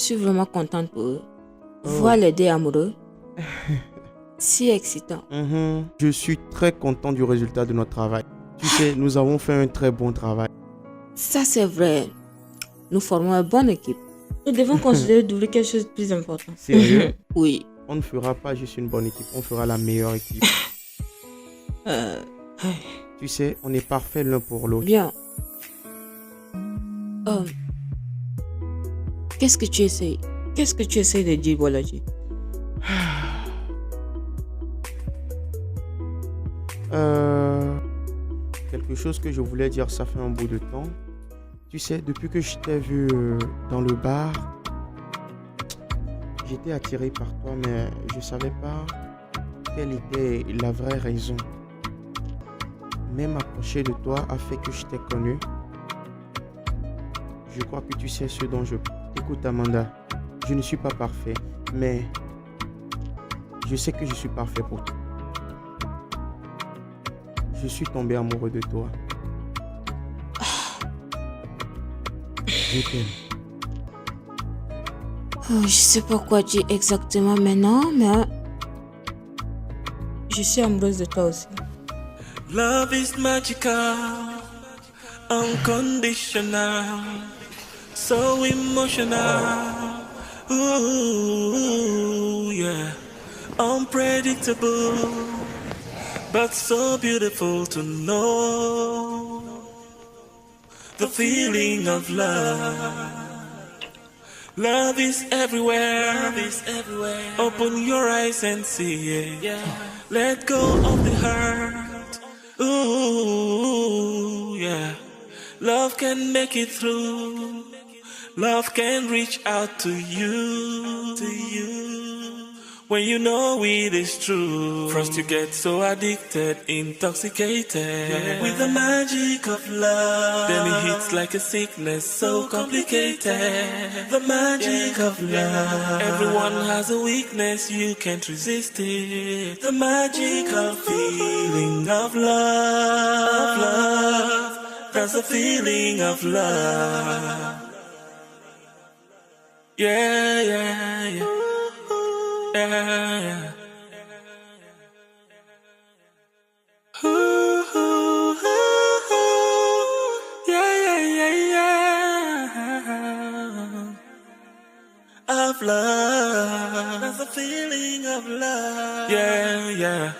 je suis vraiment contente pour eux. Oh. Voir les deux amoureux. Si excitant. Je suis très content du résultat de notre travail. Tu sais, nous avons fait un très bon travail. Ça, c'est vrai. Nous formons une bonne équipe. Nous devons considérer d'ouvrir quelque chose de plus important. Sérieux? Oui. On ne fera pas juste une bonne équipe, on fera la meilleure équipe. Tu sais, on est parfait l'un pour l'autre. Bien. Qu'est-ce que tu essayes? Qu'est-ce que tu essayes de dire, Bolaji? Quelque chose que je voulais dire, ça fait un bout de temps. Tu sais, depuis que je t'ai vu dans le bar, j'étais attiré par toi, mais je ne savais pas quelle était la vraie raison. Même approcher de toi a fait que je t'ai connu. Je crois que tu sais ce dont je... Écoute Amanda, je ne suis pas parfait, mais je sais que je suis parfait pour toi. Je suis tombé amoureux de toi. Je t'aime. Oh, je sais pas quoi dire exactement maintenant, mais je suis amoureuse de toi aussi. Love is magical, unconditional, so emotional. Ooh, yeah, unpredictable, but so beautiful to know the feeling of love. Love is everywhere. Love is everywhere. Open your eyes and see it. Yeah. Let go of the hurt. Ooh, yeah. Love can make it through. Love can reach out to you. To you. When you know it is true. First you get so addicted, intoxicated with the magic of love. Then it hits like a sickness so complicated. The magic of love. Everyone has a weakness, you can't resist it. The magical feeling of love. That's the feeling of love. Yeah, yeah, yeah. Yeah, yeah. Ooh, ooh, ooh, yeah, yeah, yeah, yeah. Of love. That's the feeling of love. Yeah, yeah.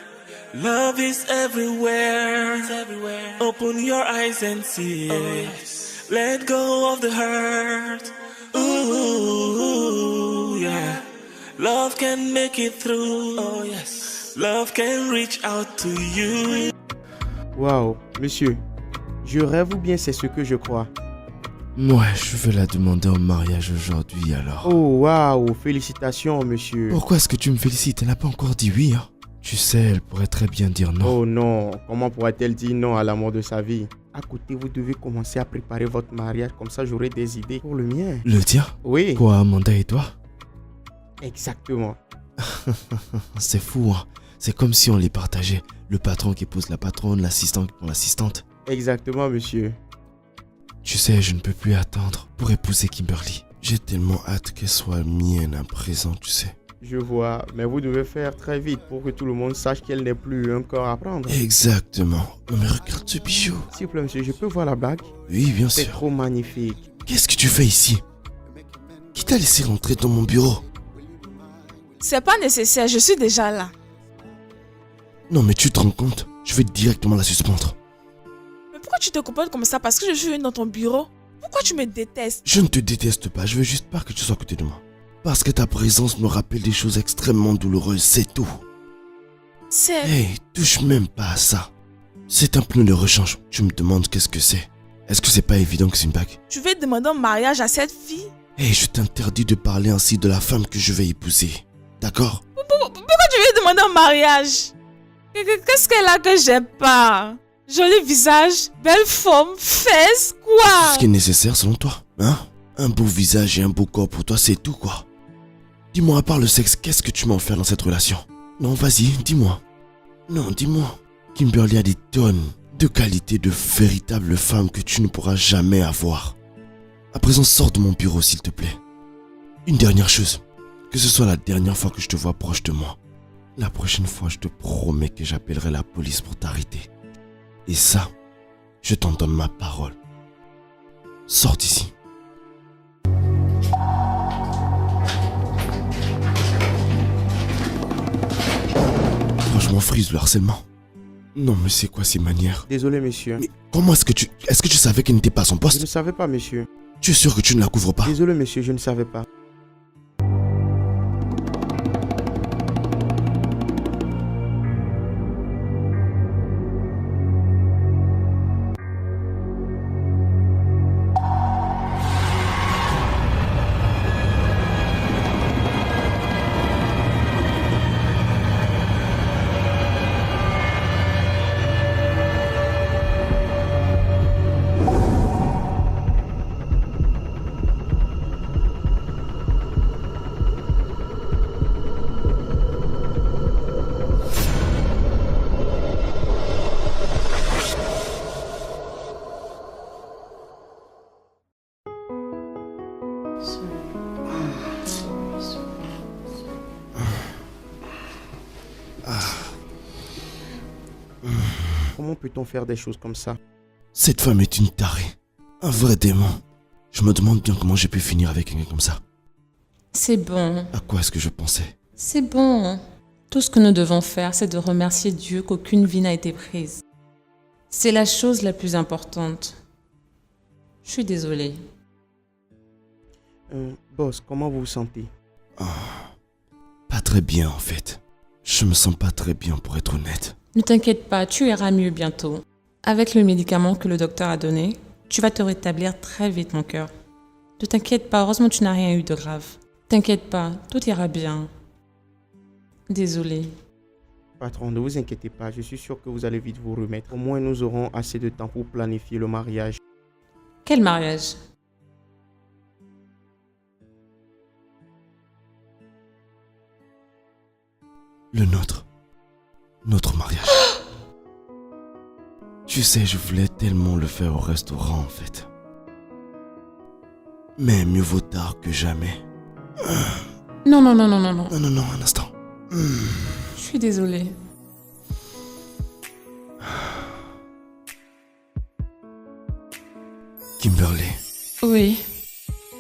Love is everywhere. It's everywhere. Open your eyes and see it. Yes. Let go of the hurt. Ooh, yeah. Love can make it through. Oh yes. Love can reach out to you. Waouh, monsieur. Je rêve ou bien c'est ce que je crois? Ouais, je vais la demander en mariage aujourd'hui alors. Oh waouh, félicitations monsieur. Pourquoi est-ce que tu me félicites? Elle n'a pas encore dit oui, hein? Tu sais, elle pourrait très bien dire non. Oh non, comment pourrait-elle dire non à l'amour de sa vie? À côté, vous devez commencer à préparer votre mariage, comme ça j'aurai des idées pour le mien. Le tien? Oui. Quoi, Amanda et toi? Exactement. C'est fou, hein? C'est comme si on les partageait. Le patron qui épouse la patronne, l'assistant qui prend l'assistante. Exactement, monsieur. Tu sais, je ne peux plus attendre pour épouser Kimberly. J'ai tellement hâte qu'elle soit mienne à présent, tu sais. Je vois, mais vous devez faire très vite pour que tout le monde sache qu'elle n'est plus un corps à prendre. Exactement. Non mais regarde ce bijou. S'il vous plaît, monsieur, je peux voir la bague? Oui, bien sûr. C'est trop magnifique. Qu'est-ce que tu fais ici? Qui t'a laissé rentrer dans mon bureau? C'est pas nécessaire, je suis déjà là. Non mais tu te rends compte? Je vais directement la suspendre. Mais pourquoi tu te comportes comme ça? Parce que je suis dans ton bureau? Pourquoi tu me détestes? Je ne te déteste pas, je veux juste pas que tu sois à côté de moi. Parce que ta présence me rappelle des choses extrêmement douloureuses, c'est tout. C'est... Hey, touche même pas à ça. C'est un pneu de rechange. Tu me demandes qu'est-ce que c'est? Est-ce que c'est pas évident que c'est une bague? Tu veux demander en mariage à cette fille? Hey, je t'interdis de parler ainsi de la femme que je vais épouser. D'accord? Pourquoi tu veux demander en mariage? Qu'est-ce qu'elle a que j'ai pas? Joli visage, belle forme, fesses, quoi? Ce qui est nécessaire selon toi, hein? Un beau visage et un beau corps pour toi, c'est tout quoi. Dis-moi, à part le sexe, qu'est-ce que tu m'as offert dans cette relation? Non, vas-y, dis-moi. Non, dis-moi. Kimberly a des tonnes de qualités de véritable femme que tu ne pourras jamais avoir. À présent, sors de mon bureau, s'il te plaît. Une dernière chose. Que ce soit la dernière fois que je te vois proche de moi. La prochaine fois, je te promets que j'appellerai la police pour t'arrêter. Et ça, je t'en donne ma parole. Sors d'ici. Franchement, Freeze, le harcèlement. Non, mais c'est quoi ces manières? Désolé, monsieur. Mais comment est-ce que tu savais qu'elle n'était pas à son Je ne poste? savais pas, monsieur. Tu es sûr que tu ne la couvres pas? Désolé, monsieur, je ne savais pas. Comment peut-on faire des choses comme ça? Cette femme est une tarée. Un vrai démon. Je me demande bien comment j'ai pu finir avec quelqu'un comme ça. C'est bon, À quoi est-ce que je pensais? c'est bon. Tout ce que nous devons faire, c'est de remercier Dieu qu'aucune vie n'a été prise. C'est la chose la plus importante. Je suis désolée. Boss, comment vous vous sentez? Pas très bien en fait. Je me sens pas très bien pour être honnête. Ne t'inquiète pas, tu iras mieux bientôt. Avec le médicament que le docteur a donné, tu vas te rétablir très vite, mon cœur. Ne t'inquiète pas, heureusement tu n'as rien eu de grave. T'inquiète pas, tout ira bien. Désolée. Patron, ne vous inquiétez pas, je suis sûr que vous allez vite vous remettre. Au moins, nous aurons assez de temps pour planifier le mariage. Quel mariage? Le nôtre. Notre mariage. Tu sais, je voulais tellement le faire au restaurant en fait. Mais mieux vaut tard que jamais. Non. Non, un instant. Je suis désolée. Kimberly, Oui.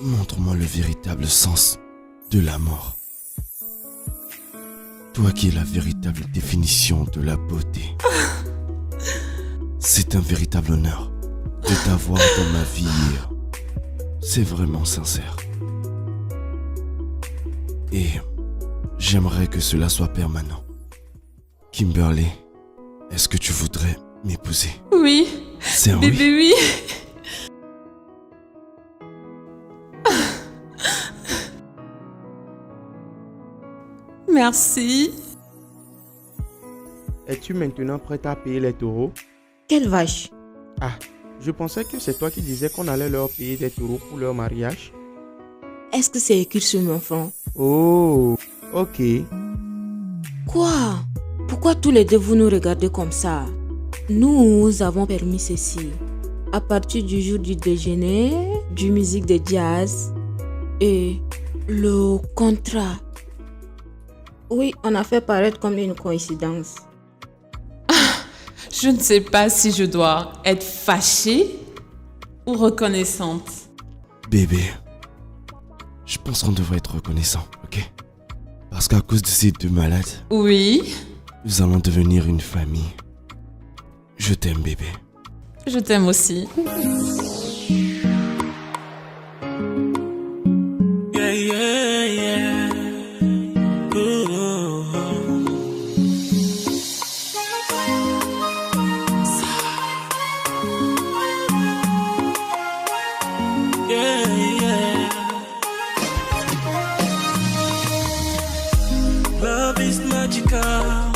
montre-moi le véritable sens de la mort. Toi qui es la véritable définition de la beauté. C'est un véritable honneur de t'avoir dans ma vie. C'est vraiment sincère. Et j'aimerais que cela soit permanent. Kimberly, est-ce que tu voudrais m'épouser? Oui. C'est un oui. Bébé, oui. Merci. Es-tu maintenant prête à payer les taureaux? Quelle vache! Ah, je pensais que c'est toi qui disais qu'on allait leur payer des taureaux pour leur mariage. Est-ce que c'est écrit sur mon front? Oh, ok. Quoi? Pourquoi tous les deux vous nous regardez comme ça? Nous avons permis ceci. À partir du jour du déjeuner, du musique de jazz et le contrat. Oui, on a fait paraître comme une coïncidence. Je ne sais pas si je dois être fâchée ou reconnaissante. Bébé, je pense qu'on devrait être reconnaissant, ok? Parce qu'à cause de ces deux malades, Oui, nous allons devenir une famille. Je t'aime, bébé. je t'aime aussi. Yeah, yeah, yeah. Ooh. Yeah, yeah. Love is magical.